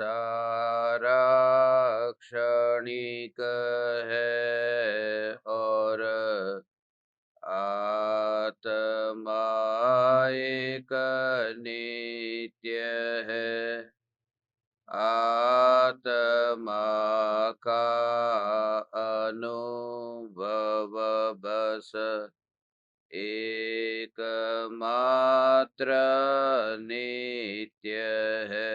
सारा क्षणिक है और आत्मा एक नित्य है। आत्मा का अनुभव बस एकमात्र नित्य है।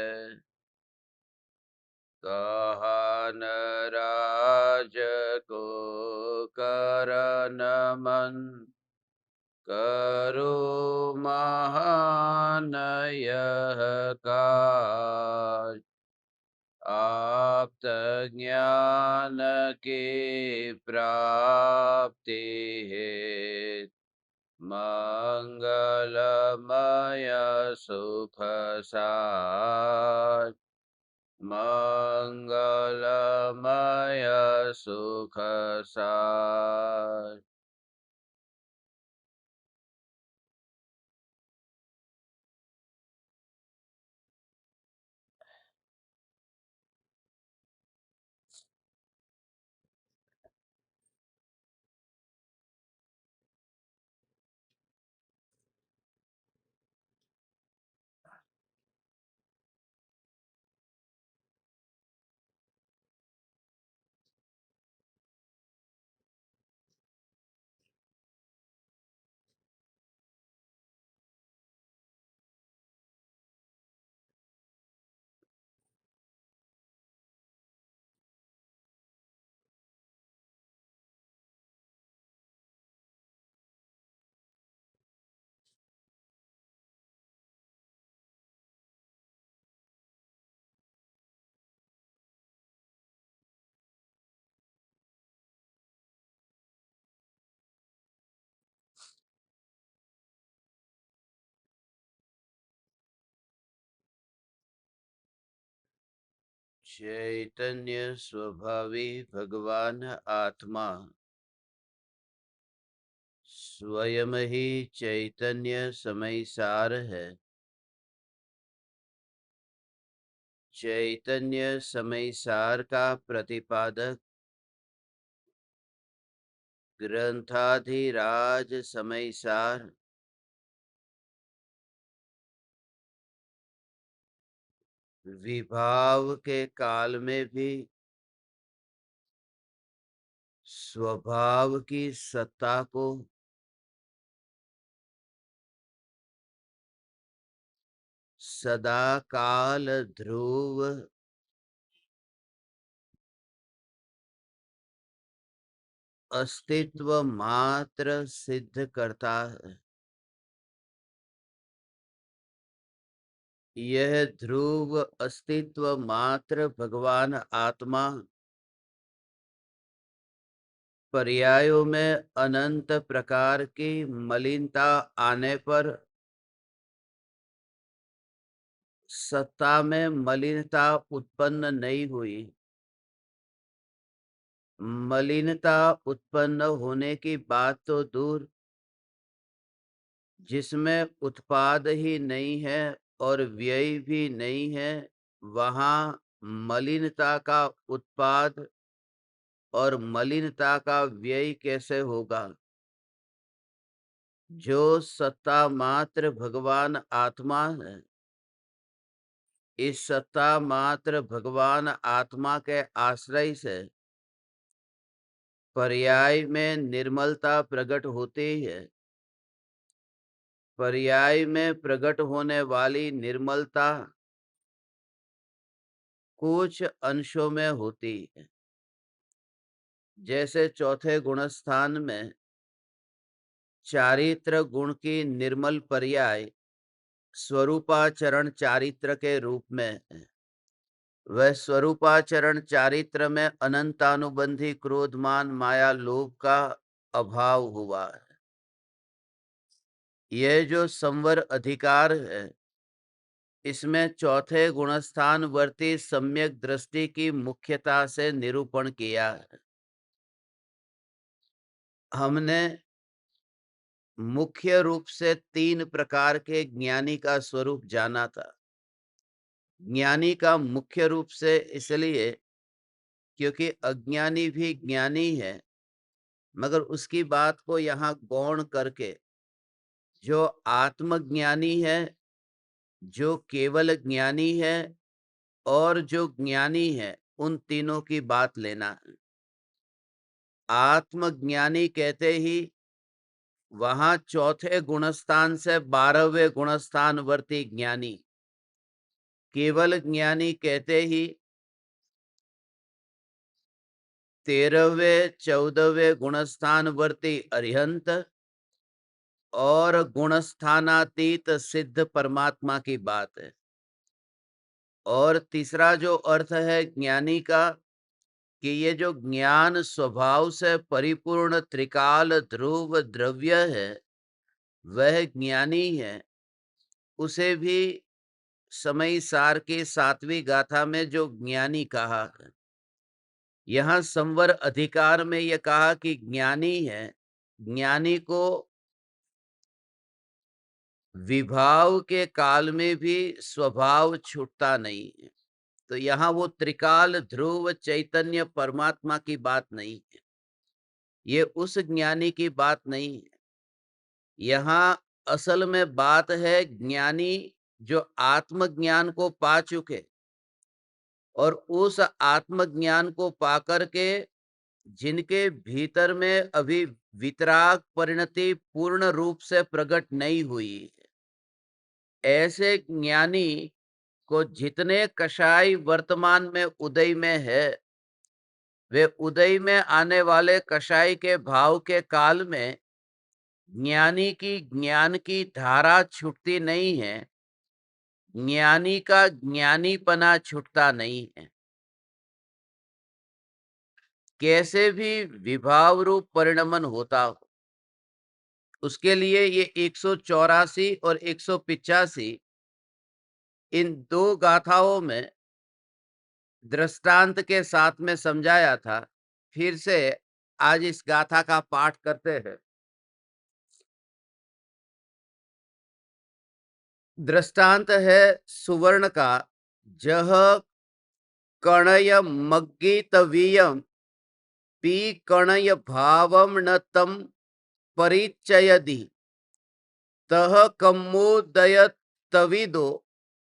कहा न राज को करन मन, करो महान यह काज। आप्त ज्ञान की प्राप्ति है, मंगलमय सुख सार। मंगलमय सुख सार। चैतन्य स्वभावी भगवान आत्मा स्वयं ही चैतन्य समय सार है। चैतन्य समय सार का प्रतिपादक ग्रंथाधिराज समय सार विभाव के काल में भी स्वभाव की सत्ता को सदा काल ध्रुव अस्तित्व मात्र सिद्ध करता है। यह ध्रुव अस्तित्व मात्र भगवान आत्मा पर्यायों में अनंत प्रकार की मलिनता आने पर सत्ता में मलिनता उत्पन्न नहीं हुई। मलिनता उत्पन्न होने की बात तो दूर, जिसमें उत्पाद ही नहीं है और व्यय भी नहीं है, वहां मलिनता का उत्पाद और मलिनता का व्यय कैसे होगा। जो सत्ता मात्र भगवान आत्मा है, इस सत्ता मात्र भगवान आत्मा के आश्रय से पर्याय में निर्मलता प्रकट होती है। पर्याय में प्रकट होने वाली निर्मलता कुछ अंशों में होती है। जैसे चौथे गुणस्थान में चारित्र गुण की निर्मल पर्याय स्वरूपाचरण चारित्र के रूप में है। वह स्वरूपाचरण चारित्र में अनंतानुबंधी क्रोध मान माया लोभ का अभाव हुआ है। यह जो संवर अधिकार है, इसमें चौथे गुणस्थान वर्ती सम्यक दृष्टि की मुख्यता से निरूपण किया है। हमने मुख्य रूप से 3 प्रकार के ज्ञानी का स्वरूप जाना था। ज्ञानी का मुख्य रूप से इसलिए क्योंकि अज्ञानी भी ज्ञानी है, मगर उसकी बात को यहाँ गौण करके जो आत्मज्ञानी है, जो केवल ज्ञानी है और जो ज्ञानी है, उन तीनों की बात लेना है। आत्मज्ञानी कहते ही वहां चौथे गुणस्थान से 12वें गुणस्थान वर्ती ज्ञानी, केवल ज्ञानी कहते ही 13वें 14वें गुणस्थान वर्ती अरिहंत और गुणस्थानातीत सिद्ध परमात्मा की बात है। और तीसरा जो अर्थ है ज्ञानी का कि ये जो ज्ञान स्वभाव से परिपूर्ण त्रिकाल ध्रुव द्रव्य है, वह ज्ञानी है। उसे भी समय सार की 7वीं गाथा में जो ज्ञानी कहा है, यहाँ संवर अधिकार में यह कहा कि ज्ञानी है। ज्ञानी को विभाव के काल में भी स्वभाव छूटता नहीं है। तो यहाँ वो त्रिकाल ध्रुव चैतन्य परमात्मा की बात नहीं है, ये उस ज्ञानी की बात नहीं है। यहाँ असल में बात है ज्ञानी जो आत्मज्ञान को पा चुके और उस आत्मज्ञान को पाकर के जिनके भीतर में अभी वितराग परिणति पूर्ण रूप से प्रकट नहीं हुई है, ऐसे ज्ञानी को जितने कषाय वर्तमान में उदय में है, वे उदय में आने वाले कषाय के भाव के काल में ज्ञानी की ज्ञान की धारा छूटती नहीं है, ज्ञानी का ज्ञानीपना छूटता नहीं है। कैसे भी विभाव रूप परिणमन होता हो, उसके लिए ये 184 और 185 इन दो गाथाओं में दृष्टांत के साथ में समझाया था। फिर से आज इस गाथा का पाठ करते हैं। दृष्टांत है सुवर्ण का। जह कणय मग्गितवीयम पी कणय भावम न तम परिचयदि तह कम्मोदयतविदो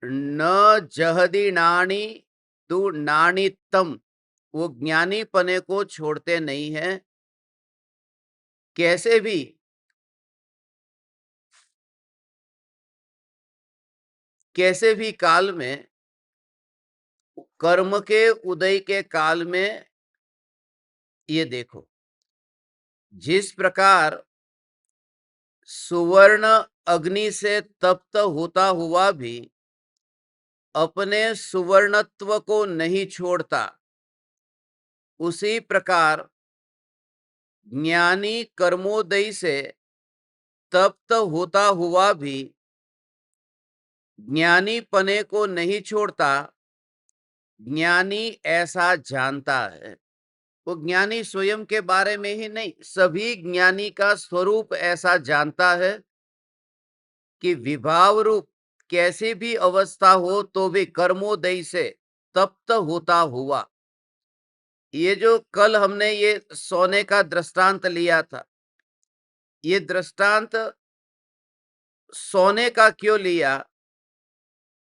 न जहदी नाणी तू नाणीतम। वो ज्ञानी पने को छोड़ते नहीं है। कैसे भी काल में, कर्म के उदय के काल में, ये देखो जिस प्रकार सुवर्ण अग्नि से तप्त होता हुआ भी अपने सुवर्णत्व को नहीं छोड़ता, उसी प्रकार ज्ञानी कर्मोदय से तप्त होता हुआ भी ज्ञानी पने को नहीं छोड़ता। ज्ञानी ऐसा जानता है। वो ज्ञानी स्वयं के बारे में ही नहीं, सभी ज्ञानी का स्वरूप ऐसा जानता है कि विभाव रूप कैसी भी अवस्था हो तो भी कर्मोदय से तप्त होता हुआ। ये जो कल हमने ये सोने का दृष्टांत लिया था, ये दृष्टांत सोने का क्यों लिया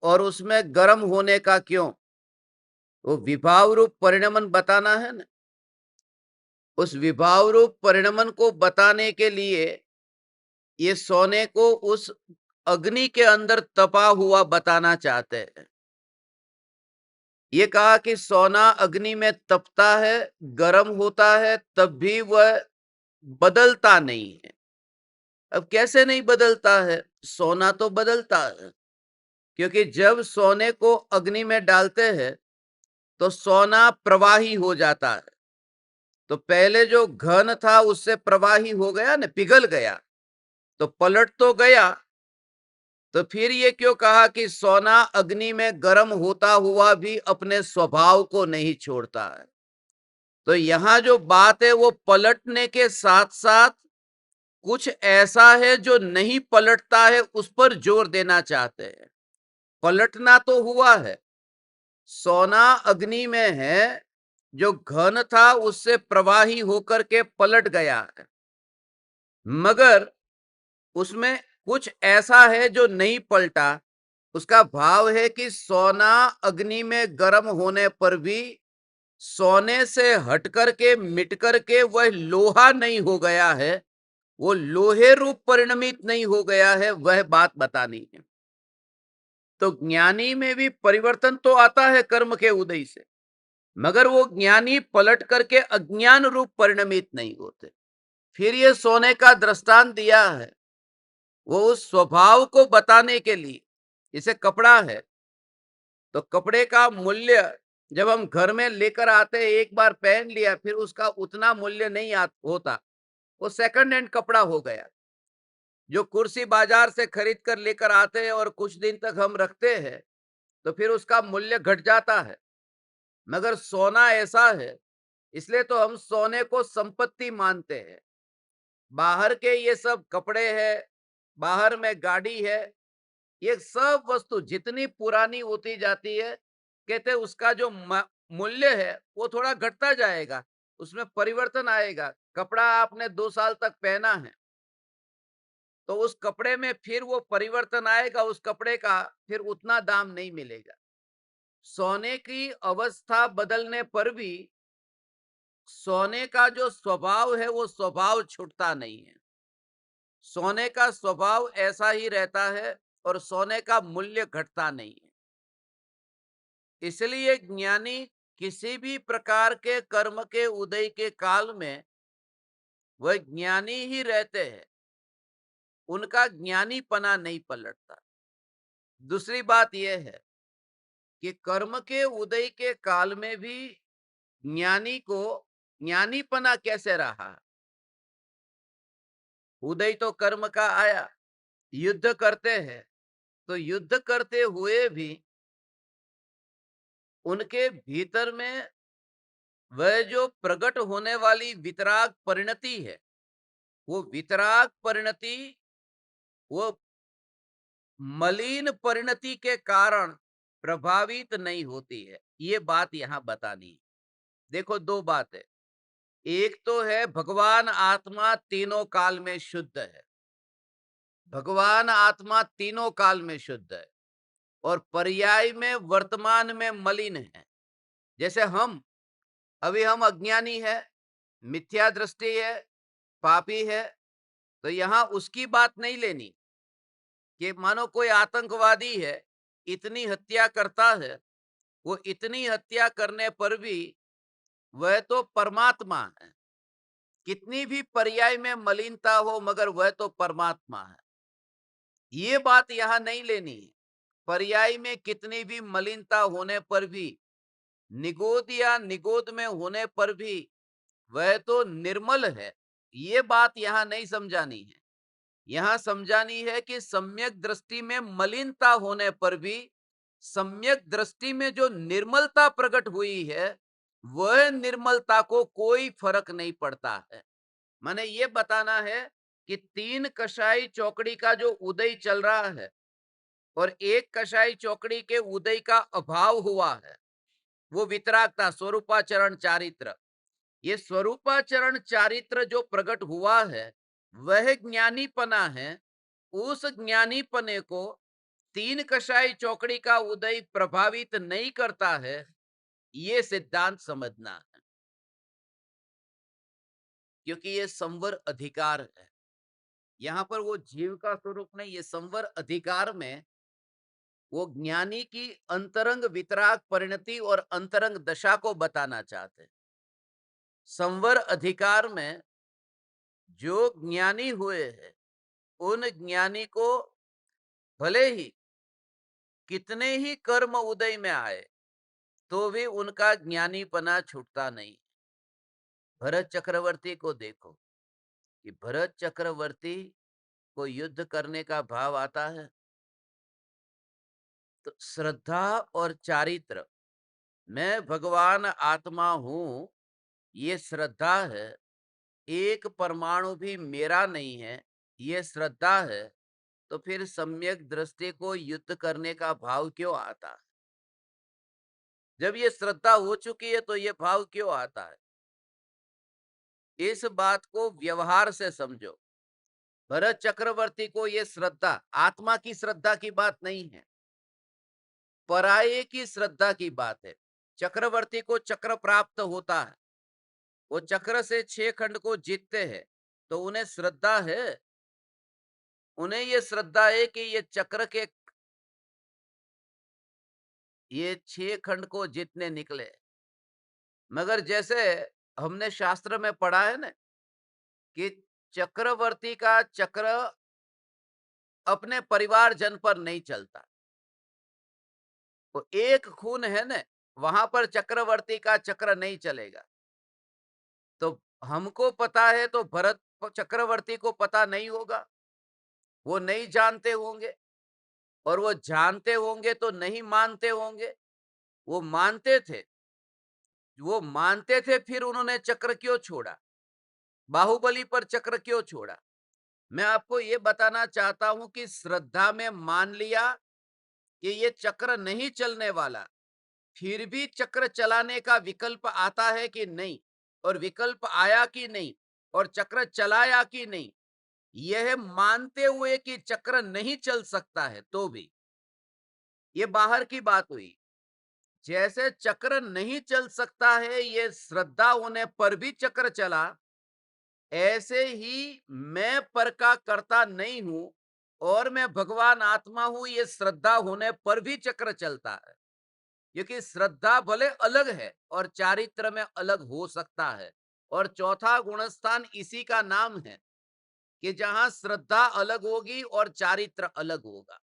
और उसमें गर्म होने का क्यों? वो विभाव रूप परिणमन बताना है ना। उस विभाव रूप परिणमन को बताने के लिए ये सोने को उस अग्नि के अंदर तपा हुआ बताना चाहते हैं। ये कहा कि सोना अग्नि में तपता है, गर्म होता है, तब भी वह बदलता नहीं है। अब कैसे नहीं बदलता है? सोना तो बदलता है, क्योंकि जब सोने को अग्नि में डालते हैं तो सोना प्रवाही हो जाता है। तो पहले जो घन था उससे प्रवाही हो गया ना, पिघल गया, तो पलट तो गया। तो फिर ये क्यों कहा कि सोना अग्नि में गर्म होता हुआ भी अपने स्वभाव को नहीं छोड़ता है? तो यहां जो बात है वो पलटने के साथ साथ कुछ ऐसा है जो नहीं पलटता है, उस पर जोर देना चाहते हैं। पलटना तो हुआ है, सोना अग्नि में है, जो घन था उससे प्रवाही होकर के पलट गया है, मगर उसमें कुछ ऐसा है जो नहीं पलटा। उसका भाव है कि सोना अग्नि में गर्म होने पर भी सोने से हट करके मिट करके वह लोहा नहीं हो गया है, वो लोहे रूप परिणमित नहीं हो गया है, वह बात बतानी है। तो ज्ञानी में भी परिवर्तन तो आता है कर्म के उदय से, मगर वो ज्ञानी पलट करके अज्ञान रूप परिणमित नहीं होते। फिर ये सोने का दृष्टांत दिया है, वो उस स्वभाव को बताने के लिए। जैसे कपड़ा है, तो कपड़े का मूल्य जब हम घर में लेकर आते हैं, एक बार पहन लिया, फिर उसका उतना मूल्य नहीं होता, वो सेकंड हैंड कपड़ा हो गया। जो कुर्सी बाजार से खरीद कर लेकर आते हैं और कुछ दिन तक हम रखते हैं, तो फिर उसका मूल्य घट जाता है। मगर सोना ऐसा है, इसलिए तो हम सोने को संपत्ति मानते हैं। बाहर के ये सब कपड़े हैं, बाहर में गाड़ी है, ये सब वस्तु जितनी पुरानी होती जाती है, कहते हैं उसका जो मूल्य है वो थोड़ा घटता जाएगा, उसमें परिवर्तन आएगा। कपड़ा आपने 2 साल तक पहना है, तो उस कपड़े में फिर वो परिवर्तन आएगा, उस कपड़े का फिर उतना दाम नहीं मिलेगा। सोने की अवस्था बदलने पर भी सोने का जो स्वभाव है वो स्वभाव छूटता नहीं है। सोने का स्वभाव ऐसा ही रहता है और सोने का मूल्य घटता नहीं है। इसलिए ज्ञानी किसी भी प्रकार के कर्म के उदय के काल में वह ज्ञानी ही रहते हैं, उनका ज्ञानीपना नहीं पलटता। दूसरी बात यह है कि कर्म के उदय के काल में भी ज्ञानी को ज्ञानीपना कैसे रहा। उदय तो कर्म का आया, युद्ध करते हैं, तो युद्ध करते हुए भी उनके भीतर में वह जो प्रकट होने वाली वितराग परिणति है, वो वितराग परिणति वो मलिन परिणति के कारण प्रभावित नहीं होती है। ये बात यहां बतानी है। देखो, दो बात है। एक तो है भगवान आत्मा तीनों काल में शुद्ध है, भगवान आत्मा तीनों काल में शुद्ध है, और पर्याय में वर्तमान में मलिन है। जैसे अभी हम अज्ञानी है, मिथ्या दृष्टि है, पापी है, तो यहां उसकी बात नहीं लेनी कि मानो कोई आतंकवादी है, इतनी हत्या करता है, वो इतनी हत्या करने पर भी वह तो परमात्मा है। कितनी भी पर्याय में मलिनता हो, मगर वह तो परमात्मा है। ये बात यहां नहीं लेनी है। पर्याय में कितनी भी मलिनता होने पर भी, निगोद या निगोद में होने पर भी वह तो निर्मल है। ये बात यहां नहीं समझानी है। यहां समझानी है कि सम्यक दृष्टि में मलिनता होने पर भी सम्यक दृष्टि में जो निर्मलता प्रकट हुई है, वह निर्मलता को कोई फर्क नहीं पड़ता है। माने ये बताना है कि तीन कषाई चौकड़ी का जो उदय चल रहा है और एक कषाई चौकड़ी के उदय का अभाव हुआ है, वो वितरागता स्वरूपाचरण चारित्र। ये स्वरूपाचरण चारित्र जो प्रकट हुआ है, वह ज्ञानीपना है। उस ज्ञानीपने को तीन कषाई चौकड़ी का उदय प्रभावित नहीं करता है, ये सिद्धांत समझना है। क्योंकि ये संवर अधिकार है, यहां पर वो जीव का स्वरूप नहीं, ये संवर अधिकार में वो ज्ञानी की अंतरंग वितराग परिणति और अंतरंग दशा को बताना चाहते हैं। संवर अधिकार में जो ज्ञानी हुए हैं, उन ज्ञानी को भले ही कितने ही कर्म उदय में आए, तो भी उनका ज्ञानीपना छूटता नहीं। भरत चक्रवर्ती को देखो कि भरत चक्रवर्ती को युद्ध करने का भाव आता है, तो श्रद्धा और चारित्र, मैं भगवान आत्मा हूं, ये श्रद्धा है। एक परमाणु भी मेरा नहीं है, ये श्रद्धा है। तो फिर सम्यक दृष्टि को युद्ध करने का भाव क्यों आता है? जब ये श्रद्धा हो चुकी है तो ये भाव क्यों आता है? इस बात को व्यवहार से समझो। भरत चक्रवर्ती को ये श्रद्धा आत्मा की श्रद्धा की बात नहीं है, पराये की श्रद्धा की बात है। चक्रवर्ती को चक्र प्राप्त होता है, वो चक्र से 6 खंड को जीतते हैं, तो उन्हें श्रद्धा है। उन्हें ये श्रद्धा है कि ये चक्र के ये 6 खंड को जीतने निकले। मगर जैसे हमने शास्त्र में पढ़ा है ना कि चक्रवर्ती का चक्र अपने परिवारजन पर नहीं चलता। तो एक खून है ना, वहां पर चक्रवर्ती का चक्र नहीं चलेगा। तो हमको पता है तो भरत चक्रवर्ती को पता नहीं होगा, वो नहीं जानते होंगे। और वो जानते होंगे तो नहीं मानते होंगे। वो मानते थे, फिर उन्होंने चक्र क्यों छोड़ा? बाहुबली पर चक्र क्यों छोड़ा? मैं आपको ये बताना चाहता हूं कि श्रद्धा में मान लिया कि ये चक्र नहीं चलने वाला, फिर भी चक्र चलाने का विकल्प आता है कि नहीं, और विकल्प आया कि नहीं, और चक्र चलाया कि नहीं, यह मानते हुए कि चक्र नहीं चल सकता है तो भी, ये बाहर की बात हुई। जैसे चक्र नहीं चल सकता है, ये श्रद्धा होने पर भी चक्र चला, ऐसे ही मैं पर का कर्ता नहीं हूं और मैं भगवान आत्मा हूं, ये श्रद्धा होने पर भी चक्र चलता है। क्योंकि श्रद्धा भले अलग है और चारित्र में अलग हो सकता है। और चौथा गुणस्थान इसी का नाम है कि जहां श्रद्धा अलग होगी और चारित्र अलग होगा,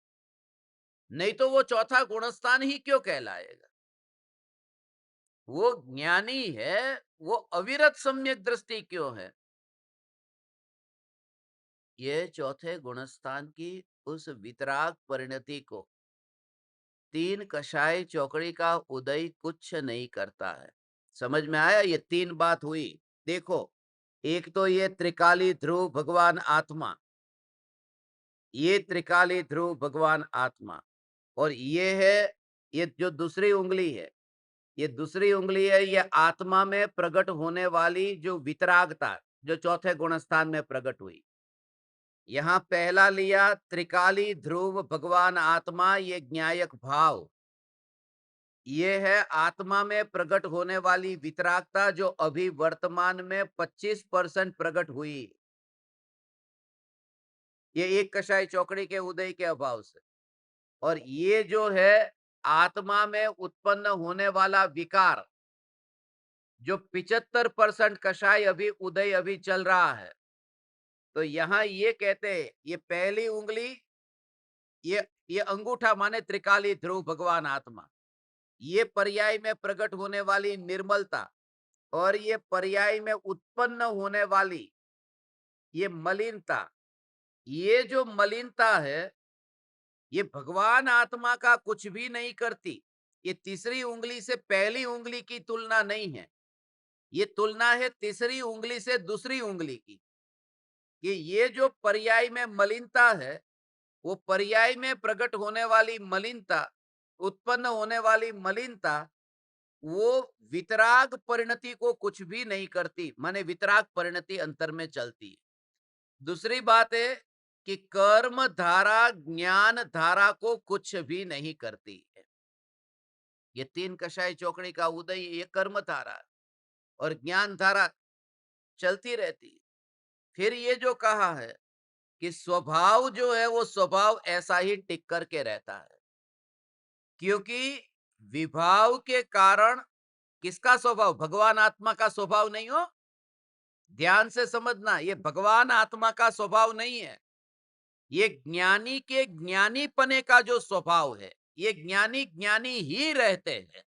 नहीं तो वो चौथा गुणस्थान ही क्यों कहलाएगा? वो ज्ञानी है, वो अविरत सम्यक दृष्टि क्यों है? ये चौथे गुणस्थान की उस वितराग परिणति को तीन कषाय चौकड़ी का उदय कुछ नहीं करता है। समझ में आया? ये तीन बात हुई। देखो, एक तो ये त्रिकाली ध्रुव भगवान आत्मा, ये त्रिकाली ध्रुव भगवान आत्मा, और ये है, ये जो दूसरी उंगली है, ये दूसरी उंगली है, ये आत्मा में प्रकट होने वाली जो वितरागता, जो चौथे गुणस्थान में प्रकट हुई। यहां पहला लिया त्रिकाली ध्रुव भगवान आत्मा, ये ज्ञायक भाव, ये है आत्मा में प्रकट होने वाली वितरागता जो अभी वर्तमान में 25% प्रकट हुई। ये एक कषाय चौकड़ी के उदय के अभाव से। और ये जो है आत्मा में उत्पन्न होने वाला विकार, जो 75% कषाय अभी उदय अभी चल रहा है। तो यहां ये कहते हैं, ये पहली उंगली, ये अंगूठा माने त्रिकाली ध्रुव भगवान आत्मा, ये पर्याय में प्रकट होने वाली निर्मलता, और ये पर्याय में उत्पन्न होने वाली ये मलिनता, ये जो मलिनता है, ये भगवान आत्मा का कुछ भी नहीं करती। ये तीसरी उंगली से पहली उंगली की तुलना नहीं है, ये तुलना है तीसरी उंगली से दूसरी उंगली की। कि ये जो पर्याय में मलिनता है, वो पर्याय में प्रकट होने वाली मलिनता, उत्पन्न होने वाली मलिनता, वो वितराग परिणति को कुछ भी नहीं करती, माने वितराग परिणति अंतर में चलती है। दूसरी बात है कि कर्म धारा ज्ञान धारा को कुछ भी नहीं करती है। ये तीन कषाय चौकड़ी का उदय, ये कर्म धारा और ज्ञान धारा चलती रहती है। फिर ये जो कहा है कि स्वभाव जो है, वो स्वभाव ऐसा ही टिक करके रहता है, क्योंकि विभाव के कारण किसका स्वभाव? भगवान आत्मा का स्वभाव नहीं हो। ध्यान से समझना, ये भगवान आत्मा का स्वभाव नहीं है, ये ज्ञानी के ज्ञानीपने का जो स्वभाव है, ये ज्ञानी ज्ञानी ही रहते हैं,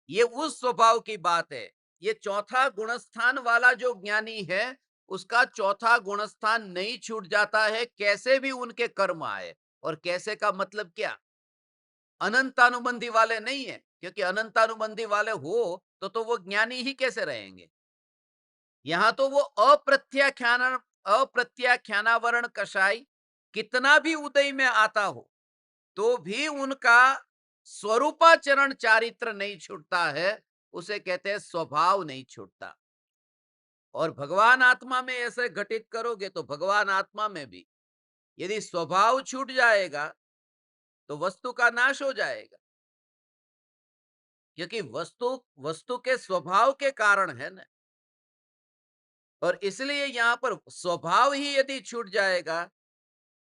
ये उस स्वभाव की बात है। ये चौथा गुणस्थान वाला जो ज्ञानी है, उसका चौथा गुणस्थान नहीं छूट जाता है, कैसे भी उनके कर्म आए। और कैसे का मतलब क्या? अनंतानुबंधी वाले नहीं है, क्योंकि अनंतानुबंधी वाले हो तो वो ज्ञानी ही कैसे रहेंगे? यहां तो वो अप्रत्याख्यानावरण कषाय कितना भी उदय में आता हो, तो भी उनका स्वरूपाचरण चारित्र नहीं छूटता है, उसे कहते हैं स्वभाव नहीं छूटता। और भगवान आत्मा में ऐसे घटित करोगे तो भगवान आत्मा में भी यदि स्वभाव छूट जाएगा तो वस्तु का नाश हो जाएगा, क्योंकि वस्तु वस्तु के स्वभाव के कारण है ना। और इसलिए यहां पर स्वभाव ही यदि छूट जाएगा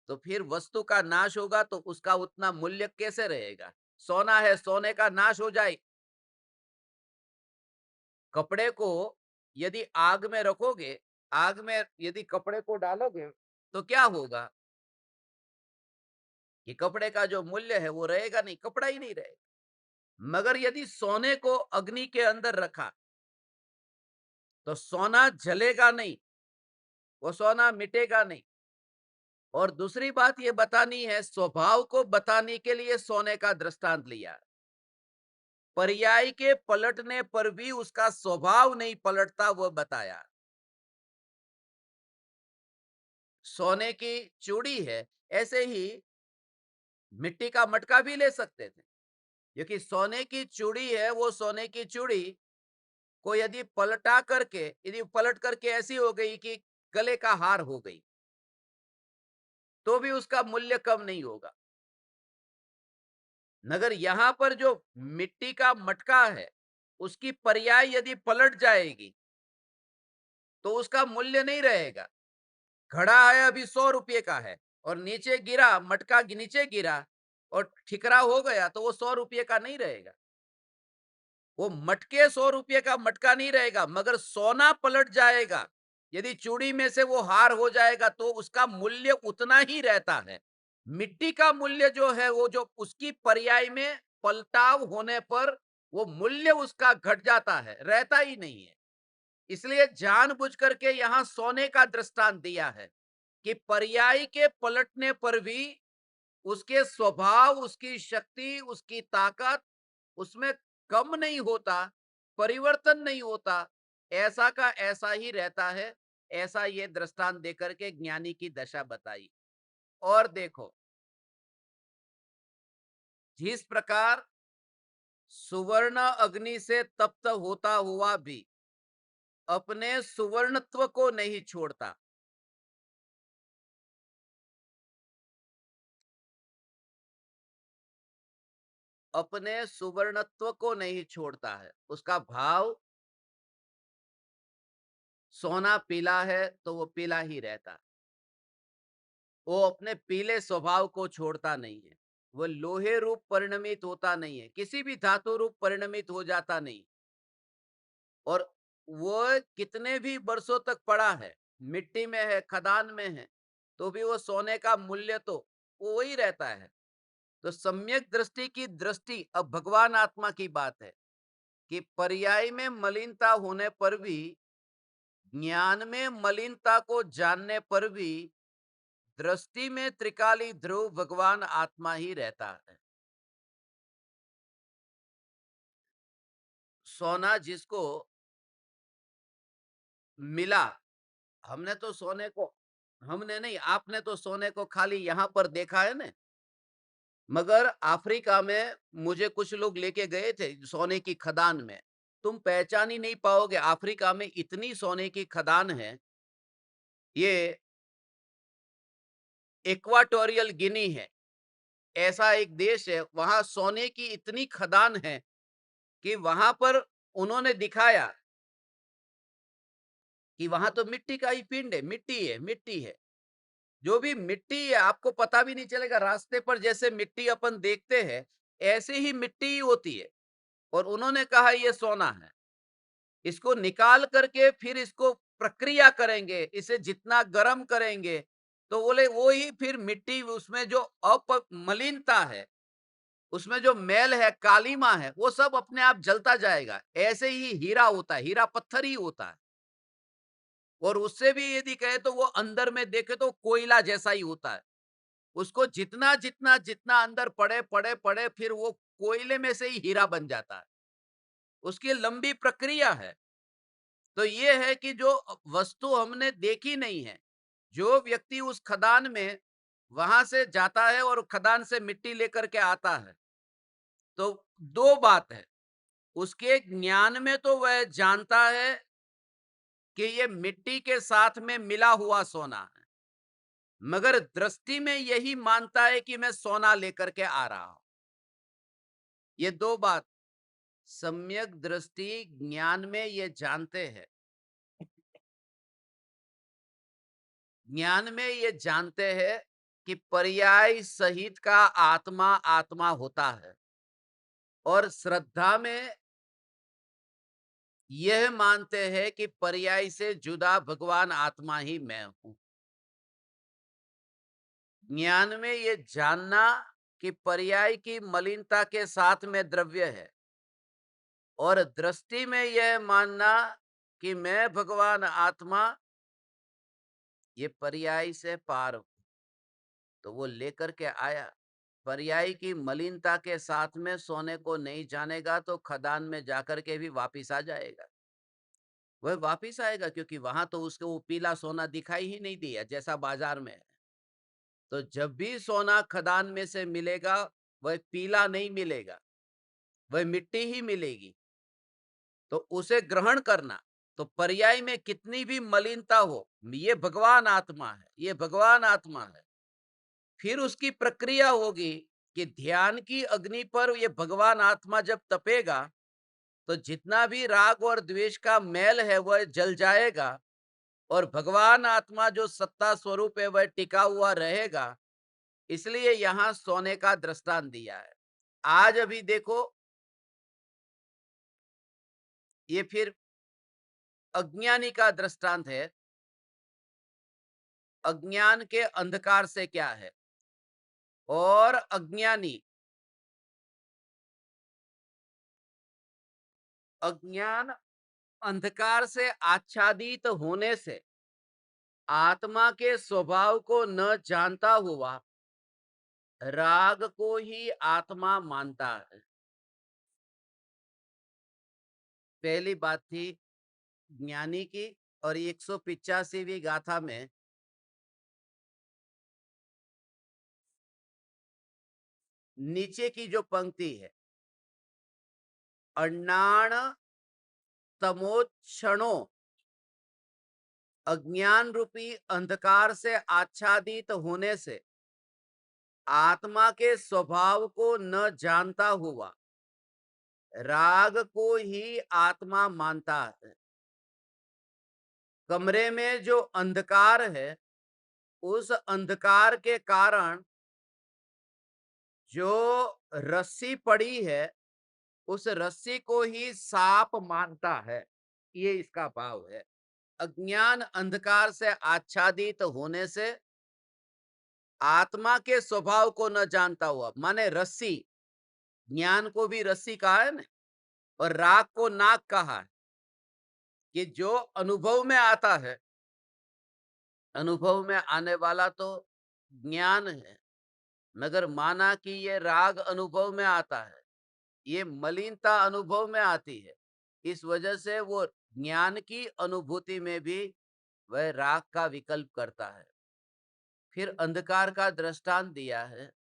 तो फिर वस्तु का नाश होगा, तो उसका उतना मूल्य कैसे रहेगा। सोना है, सोने का नाश हो जाए, कपड़े को यदि आग में रखोगे, आग में यदि कपड़े को डालोगे तो क्या होगा कि कपड़े का जो मूल्य है वो रहेगा नहीं, कपड़ा ही नहीं रहेगा। मगर यदि सोने को अग्नि के अंदर रखा तो सोना जलेगा नहीं, वो सोना मिटेगा नहीं। और दूसरी बात ये बतानी है, स्वभाव को बताने के लिए सोने का दृष्टांत लिया। पर्याय के पलटने पर भी उसका स्वभाव नहीं पलटता, वो बताया। सोने की चूड़ी है, ऐसे ही मिट्टी का मटका भी ले सकते थे, क्योंकि सोने की चूड़ी है, वो सोने की चूड़ी को यदि पलटा करके, यदि पलट करके ऐसी हो गई कि गले का हार हो गई, तो भी उसका मूल्य कम नहीं होगा। मगर यहां पर जो मिट्टी का मटका है, उसकी पर्याय यदि पलट जाएगी तो उसका मूल्य नहीं रहेगा। घड़ा है, अभी 100 रुपये का है, और नीचे गिरा, मटका नीचे गिरा और ठिकरा हो गया, तो वो 100 रुपये का नहीं रहेगा। वो मटके 100 रुपये का मटका नहीं रहेगा, मगर सोना पलट जाएगा। यदि चूड़ी में से वो हार हो जाएगा तो उसका मूल्य उतना ही रहता है। मिट्टी का मूल्य जो है, वो जो उसकी पर्याय में पलटाव होने पर वो मूल्य उसका घट जाता है, रहता ही नहीं है। इसलिए जानबूझ करके यहां सोने का दृष्टांत दिया है कि पर्याय के पलटने पर भी उसके स्वभाव, उसकी शक्ति, उसकी ताकत उसमें कम नहीं होता, परिवर्तन नहीं होता, ऐसा का ऐसा ही रहता है। ऐसा ये दृष्टांत देकर के ज्ञानी की दशा बताई। और देखो, जिस प्रकार सुवर्ण अग्नि से तप्त होता हुआ भी अपने सुवर्णत्व को नहीं छोड़ता, अपने सुवर्णत्व को नहीं छोड़ता है। उसका भाव, सोना पीला है तो वो पीला ही रहता, वो अपने पीले स्वभाव को छोड़ता नहीं है। वो लोहे रूप परिणमित होता नहीं है, किसी भी धातु रूप परिणमित हो जाता नहीं। और वो कितने भी वर्षों तक पड़ा है, मिट्टी में है, खदान में है, तो भी वो सोने का मूल्य तो वो ही रहता है। तो सम्यक दृष्टि की दृष्टि, अब भगवान आत्मा की बात है कि पर्याय में मलिनता होने पर भी, ज्ञान में मलिनता को जानने पर भी दृष्टि में त्रिकाली ध्रुव भगवान आत्मा ही रहता है। सोना जिसको मिला, हमने तो सोने को, हमने नहीं, आपने तो सोने को खाली यहां पर देखा है ना। मगर अफ्रीका में मुझे कुछ लोग लेके गए थे सोने की खदान में। तुम पहचान ही नहीं पाओगे, अफ्रीका में इतनी सोने की खदान है। ये इक्वाटोरियल गिनी है, ऐसा एक देश है, वहां सोने की इतनी खदान है कि वहां पर उन्होंने दिखाया कि वहां तो मिट्टी का ही पिंड है, मिट्टी है, मिट्टी है। जो भी मिट्टी है आपको पता भी नहीं चलेगा, रास्ते पर जैसे मिट्टी अपन देखते हैं ऐसे ही मिट्टी ही होती है। और उन्होंने कहा ये सोना है, इसको निकाल करके फिर इसको प्रक्रिया करेंगे, इसे जितना गर्म करेंगे तो बोले वो ही फिर मिट्टी, उसमें जो मलिनता है, उसमें जो मैल है, कालीमा है, वो सब अपने आप जलता जाएगा। ऐसे ही हीरा होता है, हीरा पत्थर ही होता है। और उससे भी यदि कहे तो वो अंदर में देखे तो कोयला जैसा ही होता है। उसको जितना जितना जितना अंदर पड़े पड़े पड़े, फिर वो कोयले में से ही हीरा बन जाता है। उसकी लंबी प्रक्रिया है। तो ये है कि जो वस्तु हमने देखी नहीं है, जो व्यक्ति उस खदान में वहां से जाता है और खदान से मिट्टी लेकर के आता है। तो दो बात है, उसके ज्ञान में तो वह जानता है कि ये मिट्टी के साथ में मिला हुआ सोना है, मगर दृष्टि में यही मानता है कि मैं सोना लेकर के आ रहा हूं। ये दो बात, सम्यक दृष्टि ज्ञान में ये जानते हैं, ज्ञान में ये जानते हैं कि पर्याय सहित का आत्मा आत्मा होता है, और श्रद्धा में यह मानते हैं कि पर्याय से जुदा भगवान आत्मा ही मैं हूं। ज्ञान में ये जानना कि पर्याय की मलिनता के साथ में द्रव्य है, और दृष्टि में यह मानना कि मैं भगवान आत्मा ये पर्याय से पार हूं। तो वो लेकर के आया, पर्याय की मलिनता के साथ में सोने को नहीं जानेगा तो खदान में जाकर के भी वापिस आ जाएगा। वह वापिस आएगा, क्योंकि वहां तो उसको वो पीला सोना दिखाई ही नहीं दिया जैसा बाजार में है। तो जब भी सोना खदान में से मिलेगा, वह पीला नहीं मिलेगा, वह मिट्टी ही मिलेगी। तो उसे ग्रहण करना, तो पर्याय में कितनी भी मलिनता हो, ये भगवान आत्मा है, ये भगवान आत्मा है। फिर उसकी प्रक्रिया होगी कि ध्यान की अग्नि पर ये भगवान आत्मा जब तपेगा, तो जितना भी राग और द्वेष का मैल है वह जल जाएगा, और भगवान आत्मा जो सत्ता स्वरूप है वह टिका हुआ रहेगा। इसलिए यहां सोने का दृष्टांत दिया है। आज अभी देखो, ये फिर अज्ञानी का दृष्टांत है। अज्ञान के अंधकार से क्या है, और अज्ञानी अज्ञान अंधकार से आच्छादित होने से आत्मा के स्वभाव को न जानता हुआ राग को ही आत्मा मानता है। पहली बात थी ज्ञानी की, और 185वीं गाथा में नीचे की जो पंक्ति है, अण्णाण तमोक्षणो, अज्ञान रूपी अंधकार से आच्छादित होने से आत्मा के स्वभाव को न जानता हुआ राग को ही आत्मा मानता है। कमरे में जो अंधकार है, उस अंधकार के कारण जो रस्सी पड़ी है, उस रस्सी को ही सांप मानता है। ये इसका भाव है। अज्ञान अंधकार से आच्छादित होने से आत्मा के स्वभाव को न जानता हुआ, माने रस्सी, ज्ञान को भी रस्सी कहा है ना, और राग को नाग कहा है, कि जो अनुभव में आता है, अनुभव में आने वाला तो ज्ञान है, मगर माना कि ये राग अनुभव में आता है, ये मलिनता अनुभव में आती है, इस वजह से वो ज्ञान की अनुभूति में भी वह राग का विकल्प करता है। फिर अंधकार का दृष्टांत दिया है,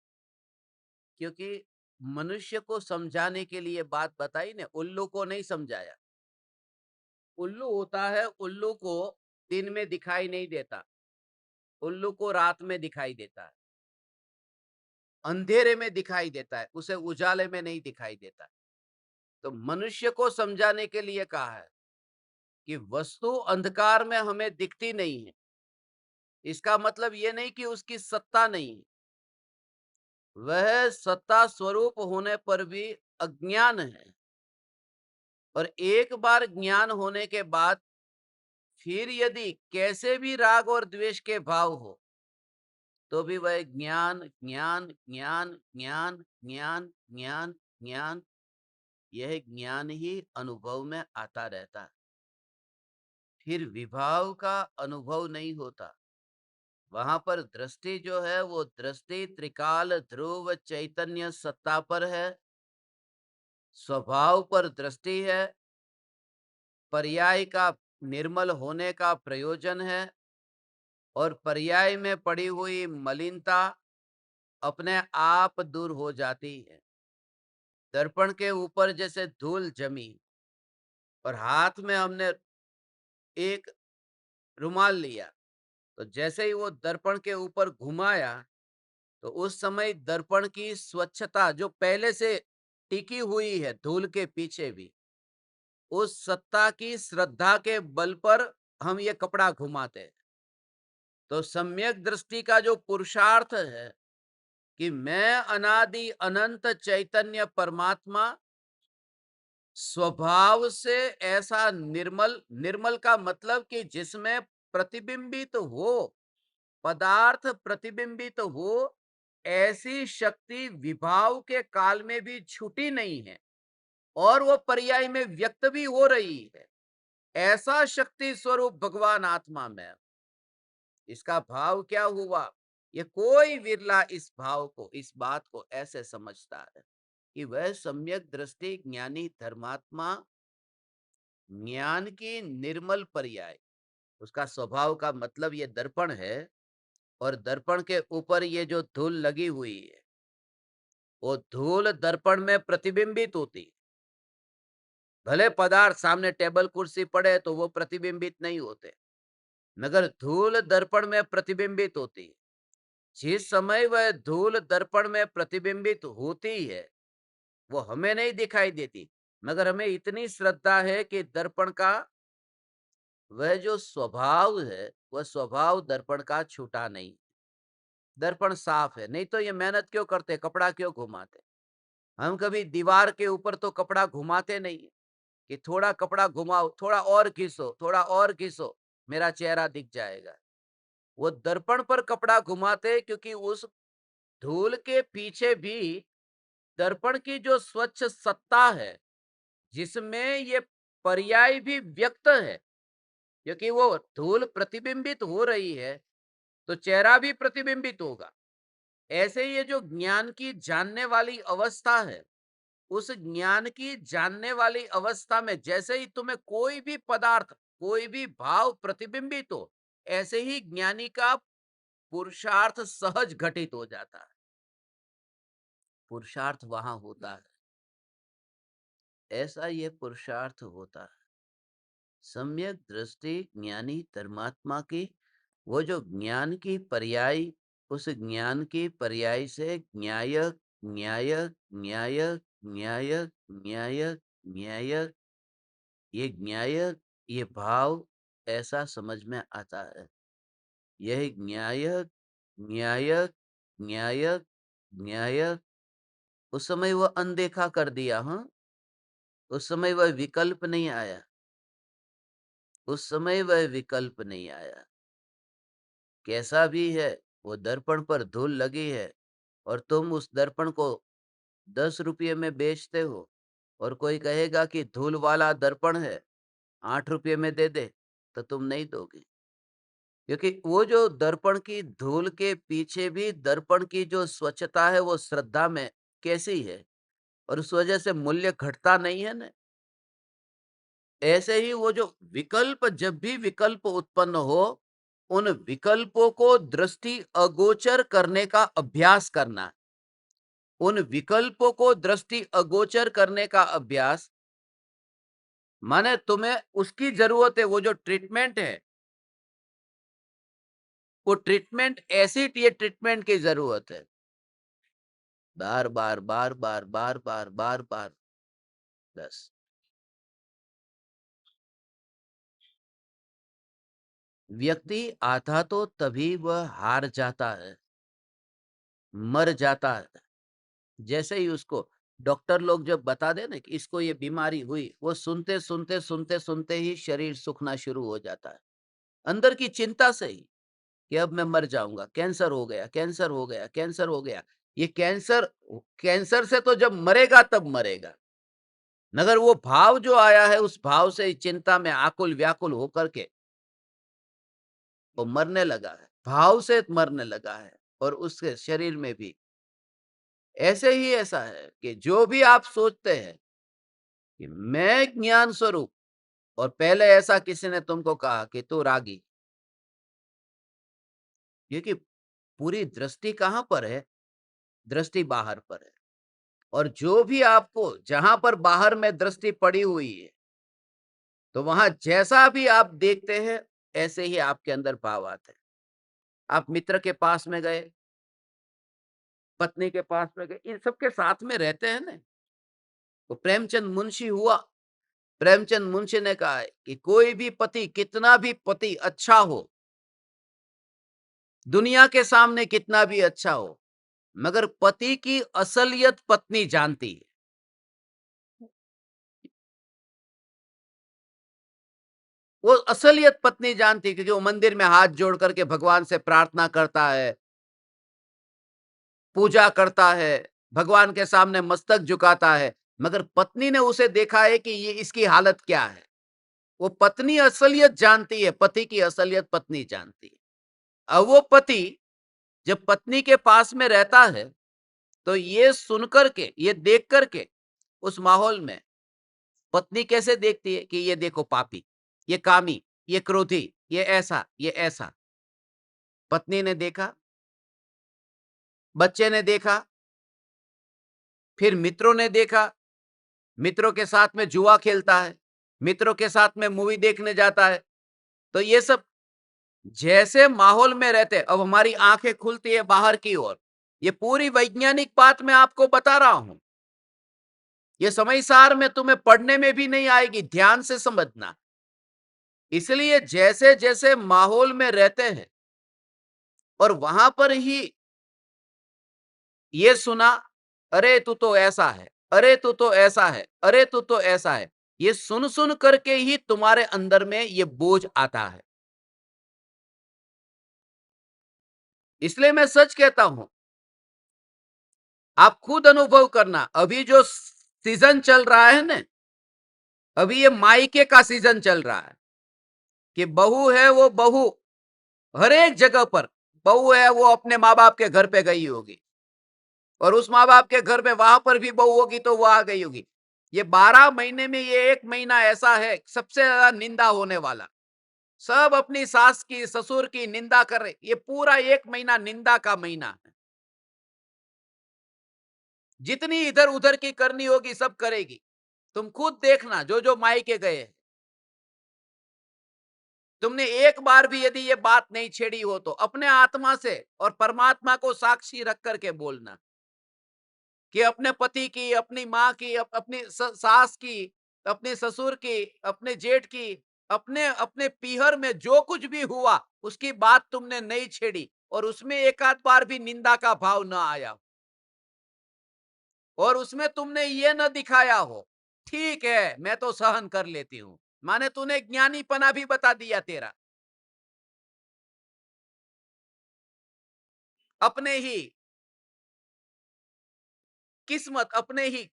क्योंकि मनुष्य को समझाने के लिए बात बताई ने, उल्लू को नहीं समझाया। उल्लू होता है, उल्लू को दिन में दिखाई नहीं देता, उल्लू को रात में दिखाई देता है, अंधेरे में दिखाई देता है, उसे उजाले में नहीं दिखाई देता। तो मनुष्य को समझाने के लिए कहा है कि वस्तु अंधकार में हमें दिखती नहीं है, इसका मतलब ये नहीं कि उसकी सत्ता नहीं है, वह सत्ता स्वरूप होने पर भी अज्ञान है। और एक बार ज्ञान होने के बाद फिर यदि कैसे भी राग और द्वेष के भाव हो, तो भी वह ज्ञान ज्ञान ज्ञान ज्ञान ज्ञान ज्ञान ज्ञान, यह ज्ञान ही अनुभव में आता रहता है। फिर विभाव का अनुभव नहीं होता। वहां पर दृष्टि जो है वो दृष्टि त्रिकाल ध्रुव चैतन्य सत्ता पर है, स्वभाव पर दृष्टि है, पर्याय का निर्मल होने का प्रयोजन है, और पर्याय में पड़ी हुई मलिनता अपने आप दूर हो जाती है। दर्पण के ऊपर जैसे धूल जमी और हाथ में हमने एक रुमाल लिया, तो जैसे ही वो दर्पण के ऊपर घुमाया, तो उस समय दर्पण की स्वच्छता जो पहले से टिकी हुई है धूल के पीछे भी, उस सत्ता की श्रद्धा के बल पर हम ये कपड़ा घुमाते हैं। तो सम्यक दृष्टि का जो पुरुषार्थ है कि मैं अनादि अनंत चैतन्य परमात्मा स्वभाव से ऐसा निर्मल, निर्मल का मतलब कि जिसमें प्रतिबिंबित हो, पदार्थ प्रतिबिंबित हो, ऐसी शक्ति विभाव के काल में भी छूटी नहीं है और वो पर्याय में व्यक्त भी हो रही है। ऐसा शक्ति स्वरूप भगवान आत्मा में। इसका भाव क्या हुआ? ये कोई विरला इस भाव को, इस बात को ऐसे समझता है कि वह सम्यक दृष्टि ज्ञानी धर्मात्मा ज्ञान की निर्मल पर्याय, उसका स्वभाव का मतलब ये दर्पण है और दर्पण के ऊपर ये जो धूल लगी हुई है, वो धूल दर्पण में प्रतिबिंबित होती। भले पदार्थ सामने टेबल कुर्सी पड़े तो वो प्रतिबिंबित नहीं होते, मगर धूल दर्पण में प्रतिबिंबित होती। जिस समय वह धूल दर्पण में प्रतिबिंबित होती है, वो हमें नहीं दिखाई देती, मगर हमें इतनी श्रद्धा है कि दर्पण का वह जो स्वभाव है, वह स्वभाव दर्पण का छूटा नहीं। दर्पण साफ है, नहीं तो ये मेहनत क्यों करते, कपड़ा क्यों घुमाते? हम कभी दीवार के ऊपर तो कपड़ा घुमाते नहीं है कि थोड़ा कपड़ा घुमाओ, थोड़ा और घिसो, थोड़ा और घिसो, मेरा चेहरा दिख जाएगा। वो दर्पण पर कपड़ा घुमाते क्योंकि उस धूल के पीछे भी दर्पण की जो स्वच्छ सत्ता है, जिसमें ये पर्याय भी व्यक्त है, क्योंकि वो धूल प्रतिबिंबित हो रही है, तो चेहरा भी प्रतिबिंबित होगा। ऐसे ये जो ज्ञान की जानने वाली अवस्था है, उस ज्ञान की जानने वाली अवस्था में जैसे ही तुम्हें कोई भी पदार्थ, कोई भी भाव प्रतिबिंबित हो, ऐसे ही ज्ञानी का पुरुषार्थ सहज घटित हो जाता है। पुरुषार्थ वहां होता है, ऐसा ये पुरुषार्थ होता है। सम्यक दृष्टि ज्ञानी धर्मात्मा की, वो जो ज्ञान की पर्याय, उस ज्ञान की पर्याय से न्यायक न्यायक न्यायक न्यायक न्यायक न्यायक, ये न्यायक, ये भाव ऐसा समझ में आता है। यह न्यायक न्यायक न्यायक न्यायक, उस समय वह अनदेखा कर दिया। हाँ, उस समय वह विकल्प नहीं आया, उस समय वह विकल्प नहीं आया। कैसा भी है, वो दर्पण पर धूल लगी है और तुम उस दर्पण को 10 रुपये में बेचते हो और कोई कहेगा कि धूल वाला दर्पण है, 8 रुपये में दे दे, तो तुम नहीं दोगे। क्योंकि वो जो दर्पण की धूल के पीछे भी दर्पण की जो स्वच्छता है, वो श्रद्धा में कैसी है, और उस वजह से मूल्य घटता नहीं है ना। ऐसे ही वो जो विकल्प, जब भी विकल्प उत्पन्न हो, उन विकल्पों को दृष्टि अगोचर करने का अभ्यास करना। उन विकल्पों को दृष्टि अगोचर करने का अभ्यास माने तुम्हें उसकी जरूरत है, वो जो ट्रीटमेंट है, वो ट्रीटमेंट ऐसी ये ट्रीटमेंट की जरूरत है। बार बार बार बार बार बार बार बार, बस। व्यक्ति आधा तो तभी वह हार जाता है, मर जाता है, जैसे ही उसको डॉक्टर लोग जब बता दे ना कि इसको ये बीमारी हुई, वो सुनते सुनते सुनते सुनते ही शरीर सूखना शुरू हो जाता है, अंदर की चिंता से ही कि अब मैं मर जाऊंगा, कैंसर हो गया, कैंसर हो गया, कैंसर हो गया। ये कैंसर, कैंसर से तो जब मरेगा तब मरेगा, मगर वो भाव जो आया है, उस भाव से चिंता में आकुल व्याकुल होकर के वो मरने लगा है, भाव से मरने लगा है। और उसके शरीर में भी ऐसे ही ऐसा है कि जो भी आप सोचते हैं कि मैं ज्ञान स्वरूप, और पहले ऐसा किसी ने तुमको कहा कि तू रागी, क्योंकि पूरी दृष्टि कहां पर है? दृष्टि बाहर पर है। और जो भी आपको जहां पर बाहर में दृष्टि पड़ी हुई है, तो वहां जैसा भी आप देखते हैं, ऐसे ही आपके अंदर भाव आते हैं। आप मित्र के पास में गए, पत्नी के पास में गए, इन सबके साथ में रहते हैं ना। तो प्रेमचंद मुंशी हुआ, प्रेमचंद मुंशी ने कहा है कि कोई भी पति, कितना भी पति अच्छा हो, दुनिया के सामने कितना भी अच्छा हो, मगर पति की असलियत पत्नी जानती है। वो असलियत पत्नी जानती है, क्योंकि वो मंदिर में हाथ जोड़ करके भगवान से प्रार्थना करता है, पूजा करता है, भगवान के सामने मस्तक झुकाता है, मगर पत्नी ने उसे देखा है कि ये इसकी हालत क्या है। वो पत्नी असलियत जानती है, पति की असलियत पत्नी जानती है। अब वो पति जब पत्नी के पास में रहता है, तो ये सुन करके, ये देख करके उस माहौल में पत्नी कैसे देखती है कि ये देखो पापी, ये कामी, ये क्रोधी, ये ऐसा, ये ऐसा। पत्नी ने देखा, बच्चे ने देखा, फिर मित्रों ने देखा, मित्रों के साथ में जुआ खेलता है, मित्रों के साथ में मूवी देखने जाता है। तो ये सब जैसे माहौल में रहते, अब हमारी आंखें खुलती है बाहर की ओर। ये पूरी वैज्ञानिक बात मैं आपको बता रहा हूं। ये समय सार में तुम्हें पढ़ने में भी नहीं आएगी, ध्यान से समझना। इसलिए जैसे जैसे माहौल में रहते हैं और वहां पर ही ये सुना, अरे तू तो ऐसा है, अरे तू तो ऐसा है, अरे तू तो ऐसा है, ये सुन सुन करके ही तुम्हारे अंदर में ये बोझ आता है। इसलिए मैं सच कहता हूं, आप खुद अनुभव करना। अभी जो सीजन चल रहा है ना, अभी ये मायके का सीजन चल रहा है कि बहू है, वो बहू हर एक जगह पर, बहू है वो अपने माँ बाप के घर पे गई होगी, और उस माँ बाप के घर में वहां पर भी बहू होगी तो वो आ गई होगी। ये 12 महीने में ये एक महीना ऐसा है सबसे ज्यादा निंदा होने वाला। सब अपनी सास की, ससुर की निंदा कर रहे। ये पूरा एक महीना निंदा का महीना है। जितनी इधर उधर की करनी होगी सब करेगी। तुम खुद देखना, जो जो मायके गए हैं, तुमने एक बार भी यदि ये बात नहीं छेड़ी हो तो अपने आत्मा से और परमात्मा को साक्षी रख करके बोलना कि अपने पति की, अपनी माँ की, अपनी सास की, अपने ससुर की, अपने जेठ की, अपने अपने पीहर में जो कुछ भी हुआ उसकी बात तुमने नहीं छेड़ी, और उसमें एक आध बार भी निंदा का भाव न आया, और उसमें तुमने ये न दिखाया हो ठीक है मैं तो सहन कर लेती हूं, माने तूने ज्ञानीपना भी बता दिया तेरा। अपने ही किस्मत, अपने ही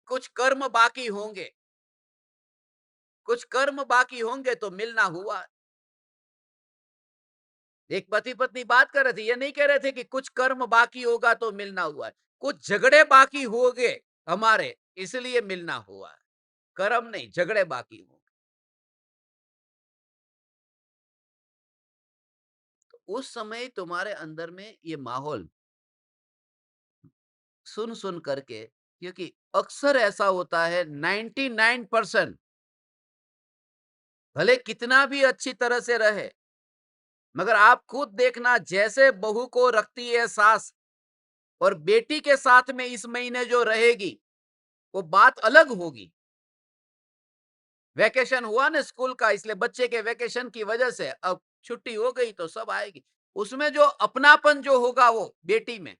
कुछ कर्म बाकी होंगे, कुछ कर्म बाकी होंगे तो मिलना हुआ। एक पति पत्नी बात कर रहे थे, ये नहीं कह रहे थे कि कुछ कर्म बाकी होगा तो मिलना हुआ है। कुछ झगड़े बाकी हो गए हमारे, इसलिए मिलना हुआ है। कर्म नहीं, झगड़े बाकी हो। तो उस समय तुम्हारे अंदर में ये माहौल सुन सुन करके, क्योंकि अक्सर ऐसा होता है 99%, भले कितना भी अच्छी तरह से रहे, मगर आप खुद देखना जैसे बहू को रखती है सास, और बेटी के साथ में इस महीने जो रहेगी वो बात अलग होगी। वैकेशन हुआ ना स्कूल का, इसलिए बच्चे के वैकेशन की वजह से अब छुट्टी हो गई तो सब आएगी। उसमें जो अपनापन जो होगा वो बेटी में,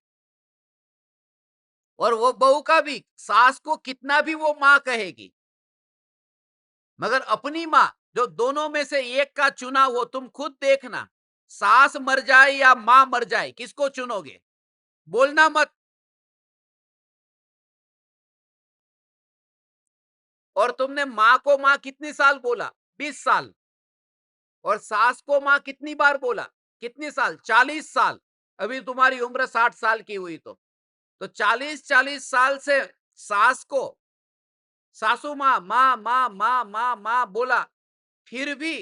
और वो बहू का भी, सास को कितना भी वो माँ कहेगी, मगर अपनी माँ जो दोनों में से एक का चुना, वो तुम खुद देखना, सास मर जाए या माँ मर जाए किसको चुनोगे? बोलना मत। और तुमने माँ को माँ कितनी साल बोला? 20 साल। और सास को माँ कितनी बार बोला? कितनी साल? 40 साल। अभी तुम्हारी उम्र 60 साल की हुई तो 40-40 साल से सास को सासू माँ माँ माँ माँ माँ माँ बोला, फिर भी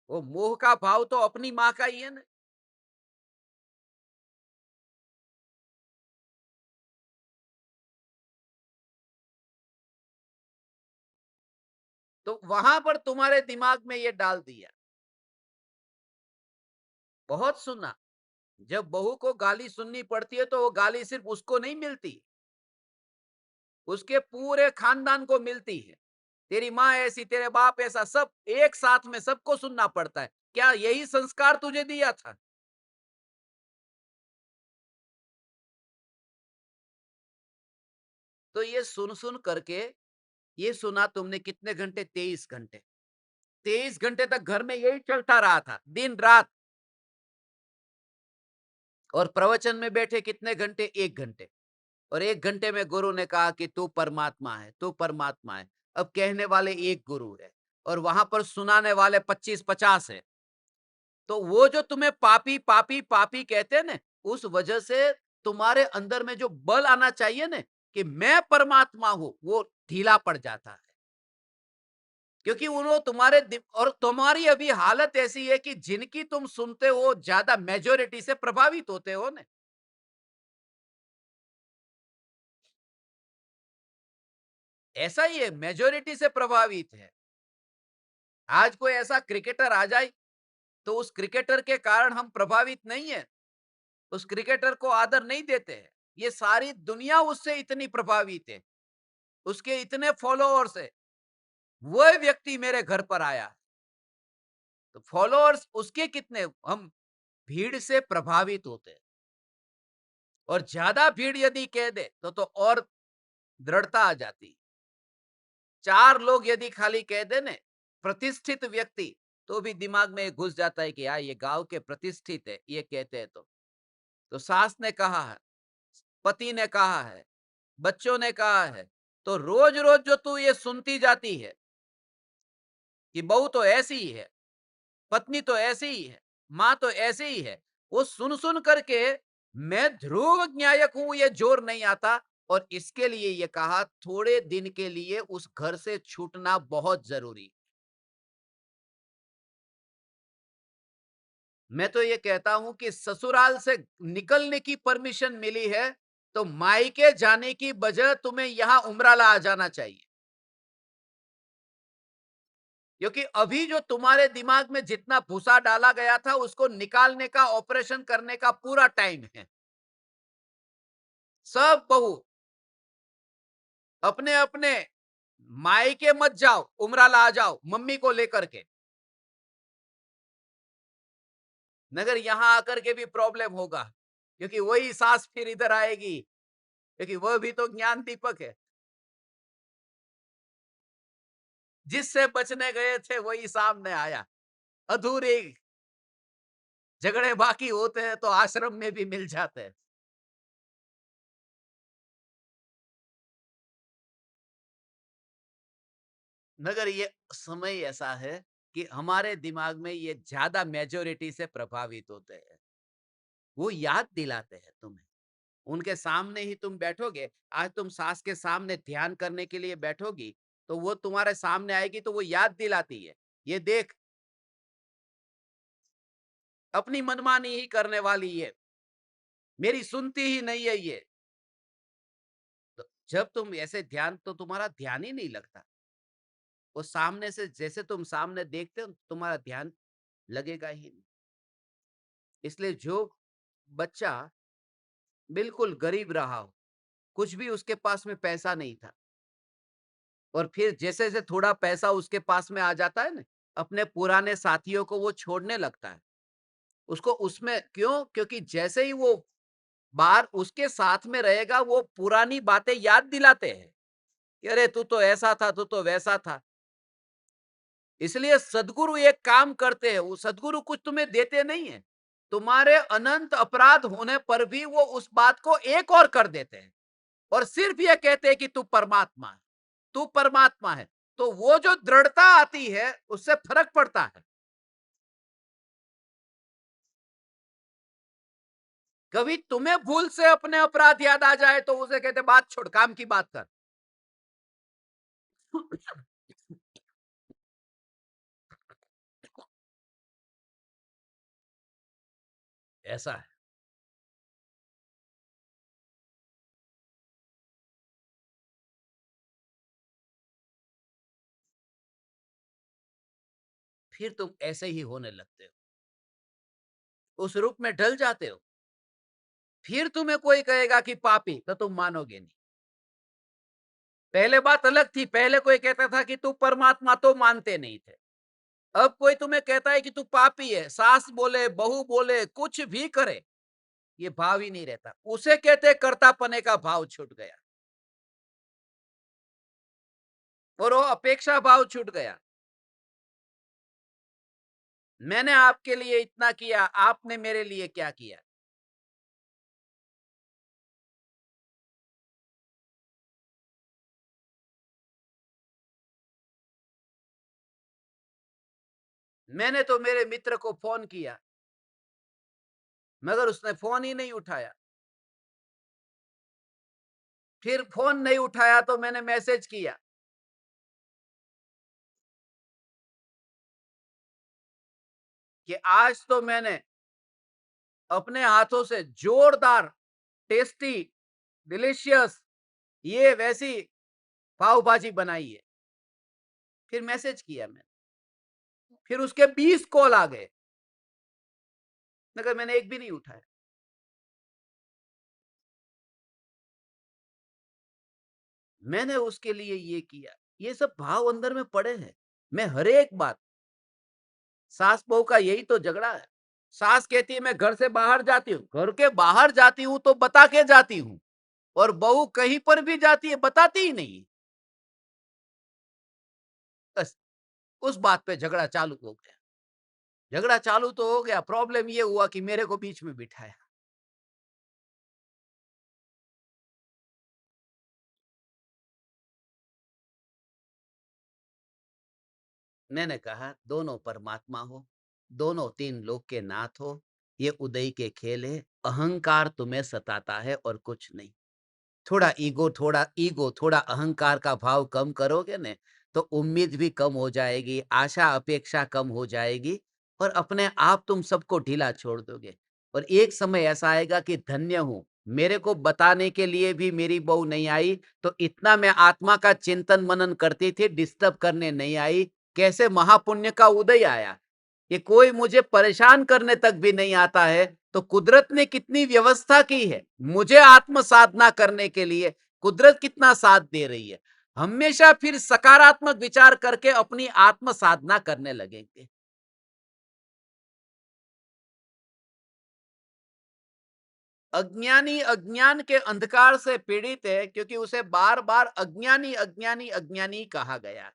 वो मोह का भाव तो अपनी माँ का ही है ना। तो वहां पर तुम्हारे दिमाग में ये डाल दिया। बहुत सुना। जब बहू को गाली सुननी पड़ती है तो वो गाली सिर्फ उसको नहीं मिलती, उसके पूरे खानदान को मिलती है। तेरी माँ ऐसी, तेरे बाप ऐसा, सब एक साथ में सबको सुनना पड़ता है। क्या यही संस्कार तुझे दिया था? तो ये सुन सुन करके, ये सुना तुमने कितने घंटे? 23 घंटे। 23 घंटे तक घर में यही चलता रहा था, दिन रात। और प्रवचन में बैठे कितने घंटे? 1 घंटे। और 1 घंटे में गुरु ने कहा कि तू परमात्मा है, तू परमात्मा है। अब कहने वाले एक गुरु है और वहां पर सुनाने वाले 25-50 है। तो वो जो तुम्हें पापी पापी पापी कहते हैं ना, उस वजह से तुम्हारे अंदर में जो बल आना चाहिए ना कि मैं परमात्मा हूं, वो ढीला पड़ जाता है। क्योंकि उन्होंने और तुम्हारी अभी हालत ऐसी है कि जिनकी तुम सुनते हो ज्यादा मेजोरिटी से प्रभावित होते हो ना। ऐसा ही है, मेजोरिटी से प्रभावित है। आज कोई ऐसा क्रिकेटर आ जाए तो उस क्रिकेटर के कारण हम प्रभावित नहीं है, उस क्रिकेटर को आदर नहीं देते हैं। ये सारी दुनिया उससे इतनी प्रभावित है, उसके इतने फॉलोअर्स है। वह व्यक्ति मेरे घर पर आया, तो फॉलोअर्स उसके कितने, हम भीड़ से प्रभावित होते हैं। और ज्यादा भीड़ यदि कह दे तो और दृढ़ता आ जाती। 4 लोग यदि खाली कह दे ने, प्रतिष्ठित व्यक्ति, तो भी दिमाग में घुस जाता है कि यार ये गांव के प्रतिष्ठित है, ये कहते हैं। तो सास ने कहा है, पति ने कहा है, बच्चों ने कहा है, तो रोज रोज जो तू ये सुनती जाती है कि बहू तो ऐसी ही है, पत्नी तो ऐसी ही है, माँ तो ऐसे ही है, वो सुन सुन करके मैं ध्रुव न्यायक हूं, ये जोर नहीं आता। और इसके लिए ये कहा, थोड़े दिन के लिए उस घर से छूटना बहुत जरूरी। मैं तो ये कहता हूं कि ससुराल से निकलने की परमिशन मिली है तो मायके जाने की बजाय तुम्हें यहां उमराला आ जाना चाहिए। क्योंकि अभी जो तुम्हारे दिमाग में जितना भूसा डाला गया था उसको निकालने का, ऑपरेशन करने का पूरा टाइम है। सब बहू अपने अपने मायके मत जाओ, उमराला आ जाओ मम्मी को लेकर के। मगर यहां आकर के भी प्रॉब्लम होगा, क्योंकि वही सास फिर इधर आएगी, क्योंकि वह भी तो ज्ञान दीपक है। जिससे बचने गए थे वही सामने आया। अधूरे झगड़े बाकी होते हैं तो आश्रम में भी मिल जाते हैं। मगर ये समय ऐसा है कि हमारे दिमाग में ये ज्यादा मेजोरिटी से प्रभावित होते हैं। वो याद दिलाते हैं तुम्हें। उनके सामने ही तुम बैठोगे, आज तुम सास के सामने ध्यान करने के लिए बैठोगी, तो वो तुम्हारे सामने आएगी तो वो याद दिलाती है, ये देख अपनी मनमानी ही करने वाली है, मेरी सुनती ही नहीं है ये। तो जब तुम ऐसे ध्यान, तो तुम्हारा ध्यान ही नहीं लगता। वो सामने से, जैसे तुम सामने देखते हो तुम्हारा ध्यान लगेगा ही नहीं। इसलिए जो बच्चा बिल्कुल गरीब रहा हो, कुछ भी उसके पास में पैसा नहीं था, और फिर जैसे जैसे थोड़ा पैसा उसके पास में आ जाता है ना, अपने पुराने साथियों को वो छोड़ने लगता है। उसको उसमें क्यों? क्योंकि जैसे ही वो बाहर उसके साथ में रहेगा, वो पुरानी बातें याद दिलाते हैं कि अरे तू तो ऐसा था, तू तो वैसा था। इसलिए सदगुरु एक काम करते हैं, वो सदगुरु कुछ तुम्हें देते नहीं है, तुम्हारे अनंत अपराध होने पर भी वो उस बात को एक और कर देते हैं, और सिर्फ ये कहते हैं कि तू परमात्मा है, तू परमात्मा है। तो वो जो दृढ़ता आती है उससे फर्क पड़ता है। कभी तुम्हें भूल से अपने अपराध याद आ जाए तो उसे कहते बात छोड़, काम की बात कर। ऐसा है। फिर तुम ऐसे ही होने लगते हो, उस रूप में ढल जाते हो। फिर तुम्हें कोई कहेगा कि पापी, तो तुम मानोगे नहीं। पहले बात अलग थी, पहले कोई कहता था कि तू परमात्मा, तो मानते नहीं थे। अब कोई तुम्हें कहता है कि तू पापी है, सास बोले, बहू बोले, कुछ भी करे, ये भाव ही नहीं रहता। उसे कहते कर्तापने का भाव छूट गया और वो अपेक्षा भाव छूट गया। मैंने आपके लिए इतना किया, आपने मेरे लिए क्या किया? मैंने तो मेरे मित्र को फोन किया, मगर उसने फोन ही नहीं उठाया। फिर फोन नहीं उठाया तो मैंने मैसेज किया कि आज तो मैंने अपने हाथों से जोरदार, टेस्टी, डिलीशियस, ये वैसी पाव भाजी बनाई है। फिर मैसेज किया मैंने। फिर उसके 20 कॉल आ गए, मगर मैंने एक भी नहीं उठाया। मैंने उसके लिए ये किया। ये सब भाव अंदर में पड़े हैं। मैं हर एक बात, सास बहू का यही तो झगड़ा है। सास कहती है मैं घर से बाहर जाती हूँ, घर के बाहर जाती हूँ तो बता के जाती हूँ, और बहू कहीं पर भी जाती है बताती ही नहीं। बस उस बात पे झगड़ा चालू हो गया। झगड़ा चालू तो हो गया, प्रॉब्लम ये हुआ कि मेरे को बीच में बिठाया। मैंने कहा दोनों परमात्मा हो, दोनों तीन लोक के नाथ हो, ये उदय के खेल है, अहंकार तुम्हें सताता है और कुछ नहीं। थोड़ा अहंकार का भाव कम करोगे ने, तो उम्मीद भी कम हो जाएगी, आशा अपेक्षा कम हो जाएगी, और अपने आप तुम सबको ढीला छोड़ दोगे। और एक समय ऐसा आएगा कि धन्य हूं, मेरे को बताने के लिए भी मेरी बहू नहीं आई, तो इतना मैं आत्मा का चिंतन मनन करती थी, डिस्टर्ब करने नहीं आई। कैसे महापुण्य का उदय आया। ये कोई मुझे परेशान करने तक भी नहीं आता है, तो कुदरत ने कितनी व्यवस्था की है मुझे आत्म साधना करने के लिए। कुदरत कितना साथ दे रही है। हमेशा फिर सकारात्मक विचार करके अपनी आत्म साधना करने लगेंगे। अज्ञानी अज्ञान के अंधकार से पीड़ित है, क्योंकि उसे बार बार अज्ञानी अज्ञानी अज्ञानी कहा गया।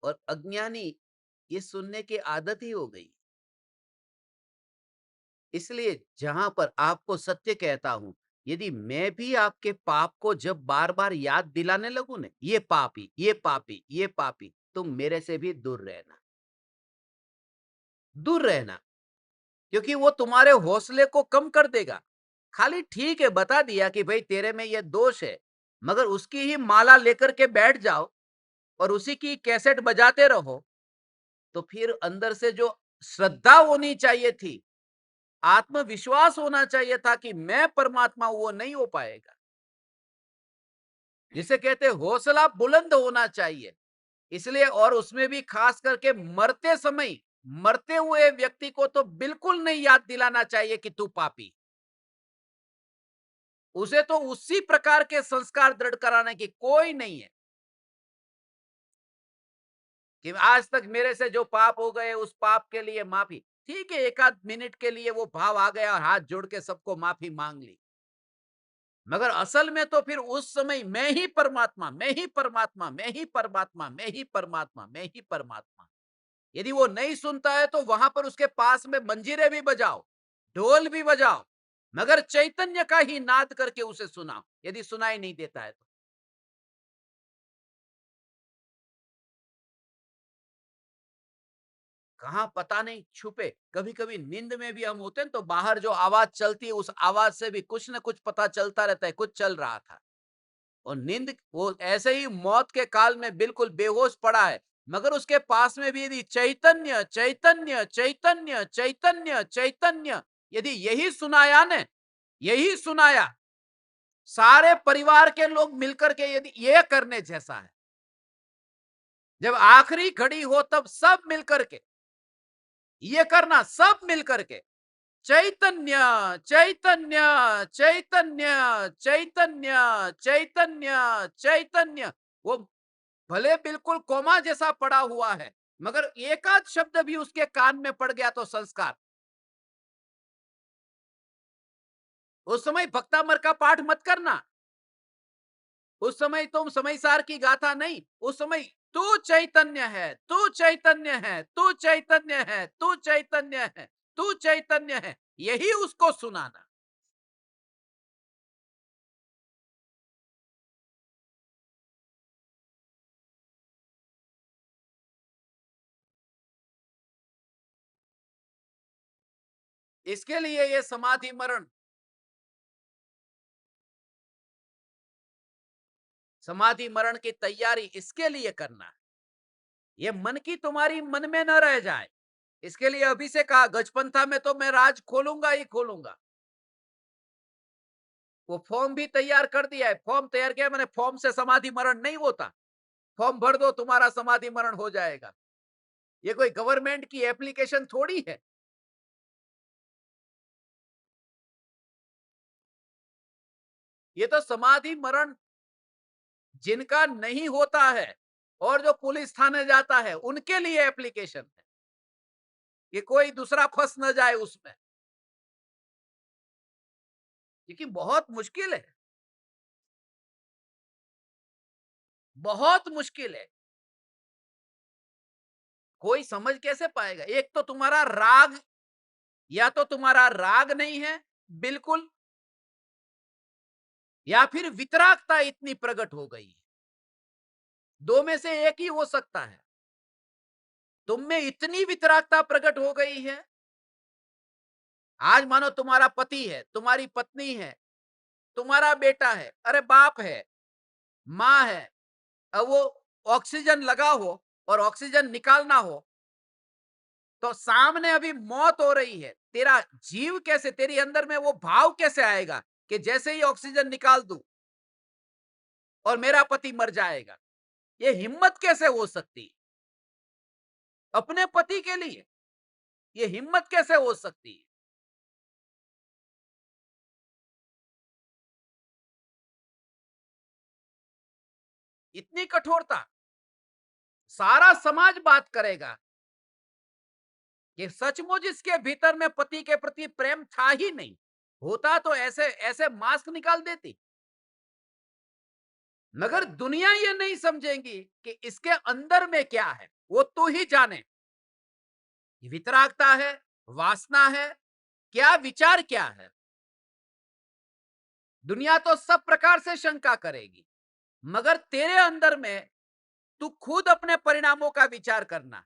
और अज्ञानी, ये सुनने की आदत ही हो गई। इसलिए जहां पर आपको सत्य कहता हूं, यदि मैं भी आपके पाप को जब बार बार याद दिलाने लगूं ना, ये पापी, ये पापी, ये पापी, तुम मेरे से भी दूर रहना। दूर रहना, क्योंकि वो तुम्हारे हौसले को कम कर देगा। खाली ठीक है, बता दिया कि भाई तेरे में ये दोष है, मगर उसकी ही माला लेकर के बैठ जाओ और उसी की कैसेट बजाते रहो, तो फिर अंदर से जो श्रद्धा होनी चाहिए थी, आत्मविश्वास होना चाहिए था कि मैं परमात्मा हूं, वो नहीं हो पाएगा। जिसे कहते हैं हौसला बुलंद होना चाहिए। इसलिए, और उसमें भी खास करके मरते समय, मरते हुए व्यक्ति को तो बिल्कुल नहीं याद दिलाना चाहिए कि तू पापी। उसे तो उसी प्रकार के संस्कार दृढ़ कराने की कोई नहीं है कि आज तक मेरे से जो पाप हो गए उस पाप के लिए माफी। ठीक है, एक आध मिनट के लिए वो भाव आ गया और हाथ जोड़ के सबको माफी मांग ली, मगर असल में तो फिर उस समय मैं ही परमात्मा, मैं ही परमात्मा, मैं ही परमात्मा, मैं ही परमात्मा, मैं ही परमात्मा। यदि वो नहीं सुनता है तो वहां पर उसके पास में मंजीरे भी बजाओ, ढोल भी बजाओ, मगर चैतन्य का ही नाद करके उसे सुनाओ। यदि सुनाई नहीं देता है तो कहाँ पता नहीं छुपे। कभी कभी नींद में भी हम होते हैं तो बाहर जो आवाज चलती है, उस आवाज से भी कुछ न कुछ पता चलता रहता है, कुछ चल रहा था। और नींद वो ऐसे ही मौत के काल में बिल्कुल बेहोश पड़ा है, मगर उसके पास में भी यदि चैतन्य चैतन्य चैतन्य चैतन्य चैतन्य यदि यही सुनाया ने, यही सुनाया, सारे परिवार के लोग मिलकर के यदि ये करने जैसा है, जब आखिरी घड़ी हो तब सब मिलकर के ये करना, सब मिलकर के चैतन्य चैतन्य चैतन्य चैतन्य चैतन्य चैतन्य, वो भले बिल्कुल कोमा जैसा पड़ा हुआ है, मगर एक आध शब्द भी उसके कान में पड़ गया तो संस्कार। उस समय भक्तामर का पाठ मत करना, उस समय तुम समयसार की गाथा नहीं, उस समय तू चैतन्य है, तू चैतन्य है, तू चैतन्य है, तू चैतन्य है, तू चैतन्य है, यही उसको सुनाना। इसके लिए ये समाधि मरण, समाधि मरण की तैयारी इसके लिए करना है। ये मन की तुम्हारी मन में न रह जाए, इसके लिए अभी से कहा गजपंथा में तो मैं राज खोलूंगा ही खोलूंगा। वो फॉर्म भी तैयार कर दिया है, फॉर्म तैयार किया मैंने, फॉर्म से समाधि मरण नहीं होता, फॉर्म भर दो तुम्हारा समाधि मरण हो जाएगा। ये कोई गवर्नमेंट की एप्लीकेशन थोड़ी है। ये तो समाधि मरण जिनका नहीं होता है और जो पुलिस थाने जाता है उनके लिए एप्लीकेशन है, कि कोई दूसरा फंस न जाए उसमें, क्योंकि बहुत मुश्किल है, बहुत मुश्किल है। कोई समझ कैसे पाएगा? एक तो तुम्हारा राग, या तो तुम्हारा राग नहीं है बिल्कुल, या फिर वितरागता इतनी प्रकट हो गई है, दो में से एक ही हो सकता है। तुम में इतनी वितरागता प्रकट हो गई है, आज मानो तुम्हारा पति है, तुम्हारी पत्नी है, तुम्हारा बेटा है, अरे बाप है, माँ है, अब वो ऑक्सीजन लगा हो और ऑक्सीजन निकालना हो, तो सामने अभी मौत हो रही है, तेरा जीव कैसे, तेरी अंदर में वो भाव कैसे आएगा कि जैसे ही ऑक्सीजन निकाल दूं और मेरा पति मर जाएगा? ये हिम्मत कैसे हो सकती है? अपने पति के लिए ये हिम्मत कैसे हो सकती है? इतनी कठोरता, सारा समाज बात करेगा कि सचमुच इसके भीतर में पति के प्रति प्रेम था ही नहीं, होता तो ऐसे ऐसे मास्क निकाल देती। मगर दुनिया ये नहीं समझेगी कि इसके अंदर में क्या है, वो तू ही जाने। वितरागता है, वासना है, क्या विचार क्या है? दुनिया तो सब प्रकार से शंका करेगी, मगर तेरे अंदर में तू खुद अपने परिणामों का विचार करना,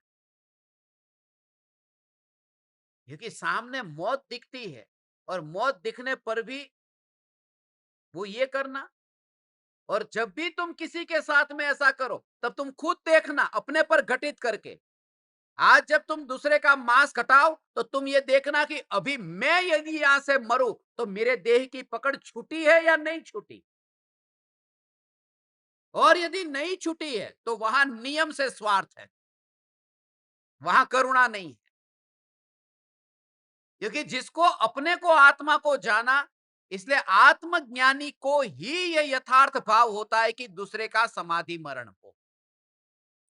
क्योंकि सामने मौत दिखती है और मौत दिखने पर भी वो ये करना। और जब भी तुम किसी के साथ में ऐसा करो, तब तुम खुद देखना अपने पर घटित करके, आज जब तुम दूसरे का मांस हटाओ तो तुम ये देखना कि अभी मैं यदि यहां से मरूं तो मेरे देह की पकड़ छूटी है या नहीं छूटी, और यदि नहीं छूटी है तो वहां नियम से स्वार्थ है, वहां करुणा नहीं है। क्योंकि जिसको अपने को आत्मा को जाना, इसलिए आत्मज्ञानी को ही यह यथार्थ भाव होता है कि दूसरे का समाधि मरण हो।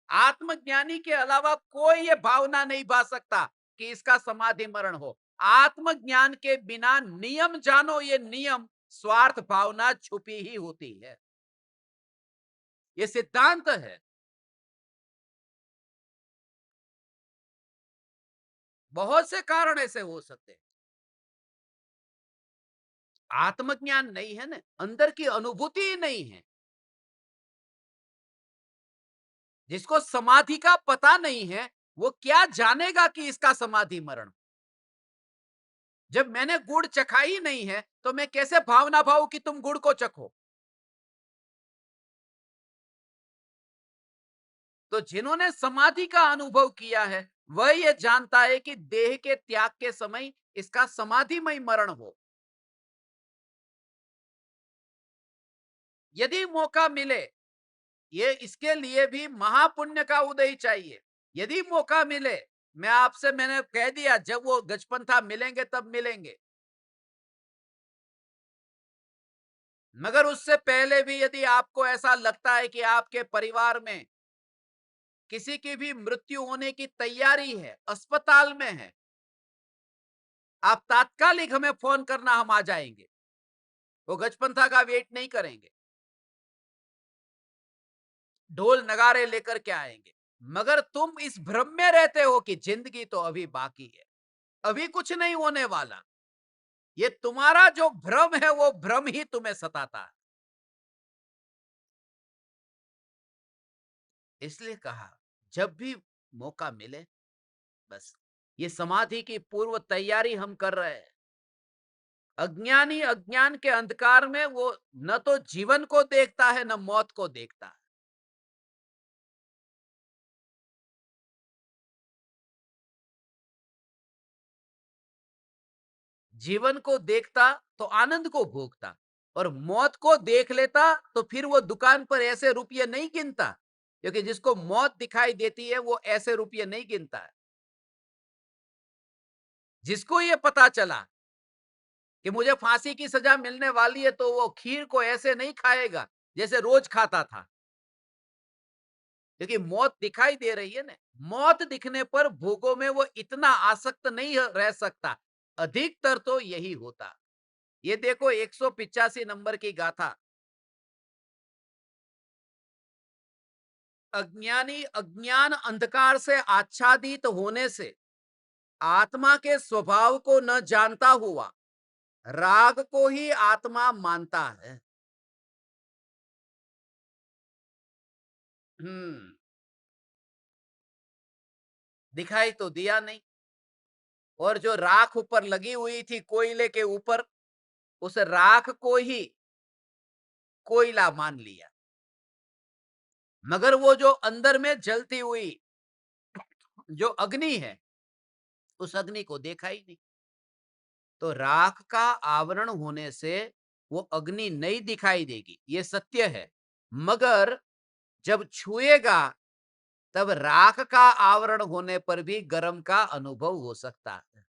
आत्मज्ञानी के अलावा कोई ये भावना नहीं भा सकता कि इसका समाधि मरण हो। आत्मज्ञान के बिना नियम जानो, ये नियम स्वार्थ भावना छुपी ही होती है, ये सिद्धांत है। बहुत से कारण ऐसे हो सकते हैं। आत्मज्ञान नहीं है ना, अंदर की अनुभूति ही नहीं है। जिसको समाधि का पता नहीं है, वो क्या जानेगा कि इसका समाधि मरण? जब मैंने गुड़ चखा ही नहीं है तो मैं कैसे भावना भाऊ कि तुम गुड़ को चखो? तो जिन्होंने समाधि का अनुभव किया है वह ये जानता है कि देह के त्याग के समय इसका समाधिमय मरण हो। यदि मौका मिले, ये इसके लिए भी महापुण्य का उदय चाहिए। यदि मौका मिले, मैंने कह दिया जब वो गजपंथा मिलेंगे तब मिलेंगे, मगर उससे पहले भी यदि आपको ऐसा लगता है कि आपके परिवार में किसी की भी मृत्यु होने की तैयारी है, अस्पताल में है, आप तात्कालिक हमें फोन करना, हम आ जाएंगे। वो गजपंथा का वेट नहीं करेंगे, ढोल नगारे लेकर के आएंगे। मगर तुम इस भ्रम में रहते हो कि जिंदगी तो अभी बाकी है, अभी कुछ नहीं होने वाला। ये तुम्हारा जो भ्रम है वो भ्रम ही तुम्हें सताता है। इसलिए कहा जब भी मौका मिले, बस ये समाधि की पूर्व तैयारी हम कर रहे हैं। अज्ञानी अज्ञान के अंधकार में वो न तो जीवन को देखता है न मौत को देखता है। जीवन को देखता तो आनंद को भोगता, और मौत को देख लेता तो फिर वो दुकान पर ऐसे रुपये नहीं गिनता, क्योंकि जिसको मौत दिखाई देती है वो ऐसे रुपये नहीं गिनता है। जिसको ये पता चला कि मुझे फांसी की सजा मिलने वाली है तो वो खीर को ऐसे नहीं खाएगा जैसे रोज खाता था, क्योंकि मौत दिखाई दे रही है ना। मौत दिखने पर भोगों में वो इतना आसक्त नहीं रह सकता। अधिकतर तो यही होता। ये देखो 185 नंबर की गाथा। अज्ञानी अज्ञान अंधकार से आच्छादित होने से आत्मा के स्वभाव को न जानता हुआ राग को ही आत्मा मानता है। हम्म। दिखाई तो दिया नहीं, और जो राख ऊपर लगी हुई थी कोयले के ऊपर, उस राख को ही कोयला मान लिया, मगर वो जो अंदर में जलती हुई जो अग्नि है, उस अग्नि को देखा ही नहीं। तो राख का आवरण होने से वो अग्नि नहीं दिखाई देगी, ये सत्य है। मगर जब छुएगा तब राख का आवरण होने पर भी गर्म का अनुभव हो सकता है।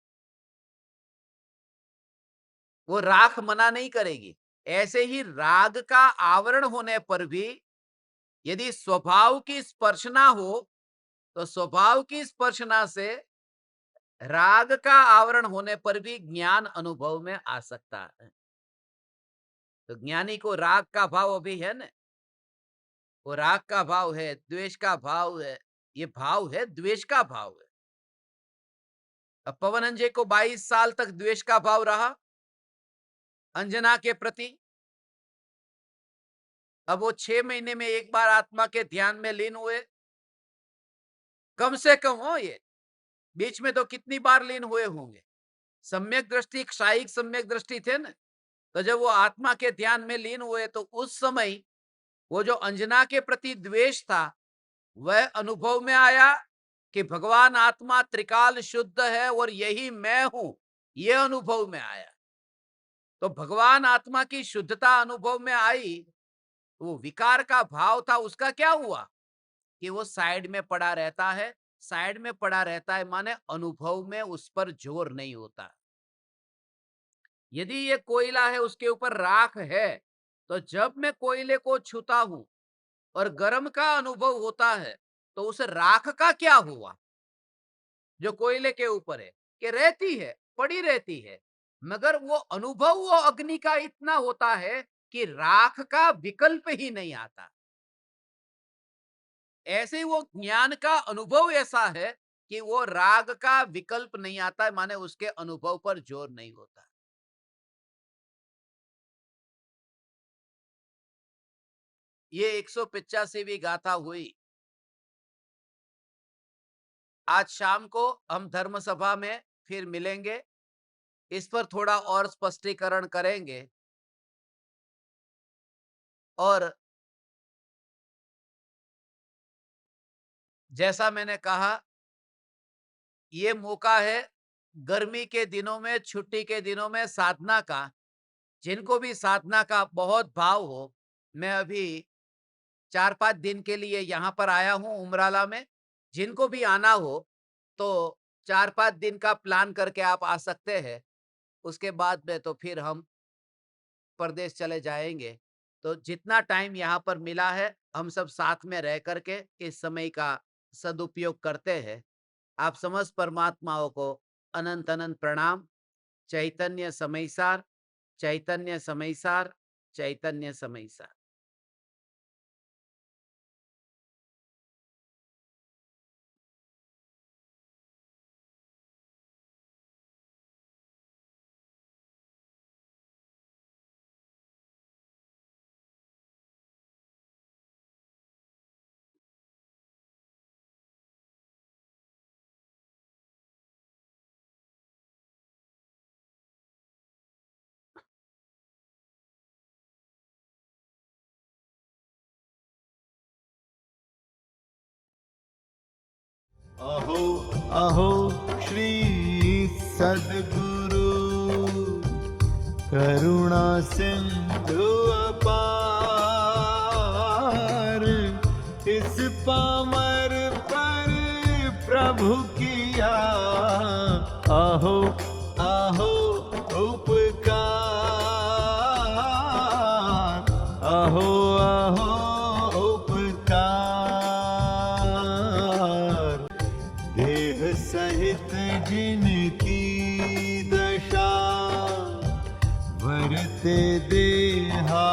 वो राख मना नहीं करेगी। ऐसे ही राग का आवरण होने पर भी यदि स्वभाव की स्पर्शना हो, तो स्वभाव की स्पर्शना से राग का आवरण होने पर भी ज्ञान अनुभव में आ सकता है। तो ज्ञानी को राग का भाव अभी है ना, वो राग का भाव है, द्वेष का भाव है, ये भाव है, द्वेष का भाव है। अब पवन अंजय को 22 साल तक द्वेष का भाव रहा अंजना के प्रति। अब वो 6 महीने में एक बार आत्मा के ध्यान में लीन हुए, कम से कम हो ये, बीच में तो कितनी बार लीन हुए होंगे। सम्यक दृष्टि, क्षायिक सम्यक दृष्टि थे ना। तो जब वो आत्मा के ध्यान में लीन हुए तो उस समय वो जो अंजना के प्रति द्वेष था वह अनुभव में आया कि भगवान आत्मा त्रिकाल शुद्ध है और यही मैं हूं, यह अनुभव में आया। तो भगवान आत्मा की शुद्धता अनुभव में आई, वो विकार का भाव था उसका क्या हुआ कि वो साइड में पड़ा रहता है। साइड में पड़ा रहता है माने अनुभव में उस पर जोर नहीं होता। यदि ये कोयला है उसके ऊपर राख है, तो जब मैं कोयले को छूता हूं और गर्म का अनुभव होता है, तो उस राख का क्या हुआ जो कोयले के ऊपर है, कि रहती है, पड़ी रहती है, मगर वो अनुभव वो अग्नि का इतना होता है कि राख का विकल्प ही नहीं आता। ऐसे ही वो ज्ञान का अनुभव ऐसा है कि वो राग का विकल्प नहीं आता है, माने उसके अनुभव पर जोर नहीं होता। ये 185वीं गाथा हुई। आज शाम को हम धर्म सभा में फिर मिलेंगे, इस पर थोड़ा और स्पष्टीकरण करेंगे। और जैसा मैंने कहा, ये मौका है गर्मी के दिनों में, छुट्टी के दिनों में साधना का। जिनको भी साधना का बहुत भाव हो, मैं अभी 4-5 दिन के लिए यहाँ पर आया हूँ उमराला में। जिनको भी आना हो, तो 4-5 दिन का प्लान करके आप आ सकते हैं। उसके बाद में तो फिर हम परदेश चले जाएँगे। तो जितना टाइम यहाँ पर मिला है, हम सब साथ में रह कर के इस समय का सदुपयोग करते हैं। आप समस्त परमात्माओं को अनंत-अनंत प्रणाम। चैतन्य समयसार, चैतन्य समयसार, चैतन्य समयसार। अहो अहो श्री सद्गुरु करुणा सिंधु अपार, इस पामर पर प्रभु किया अहो अहो उपकार, अहो अहो उपकार। देह सहित जिनकी दशा, वरते देहा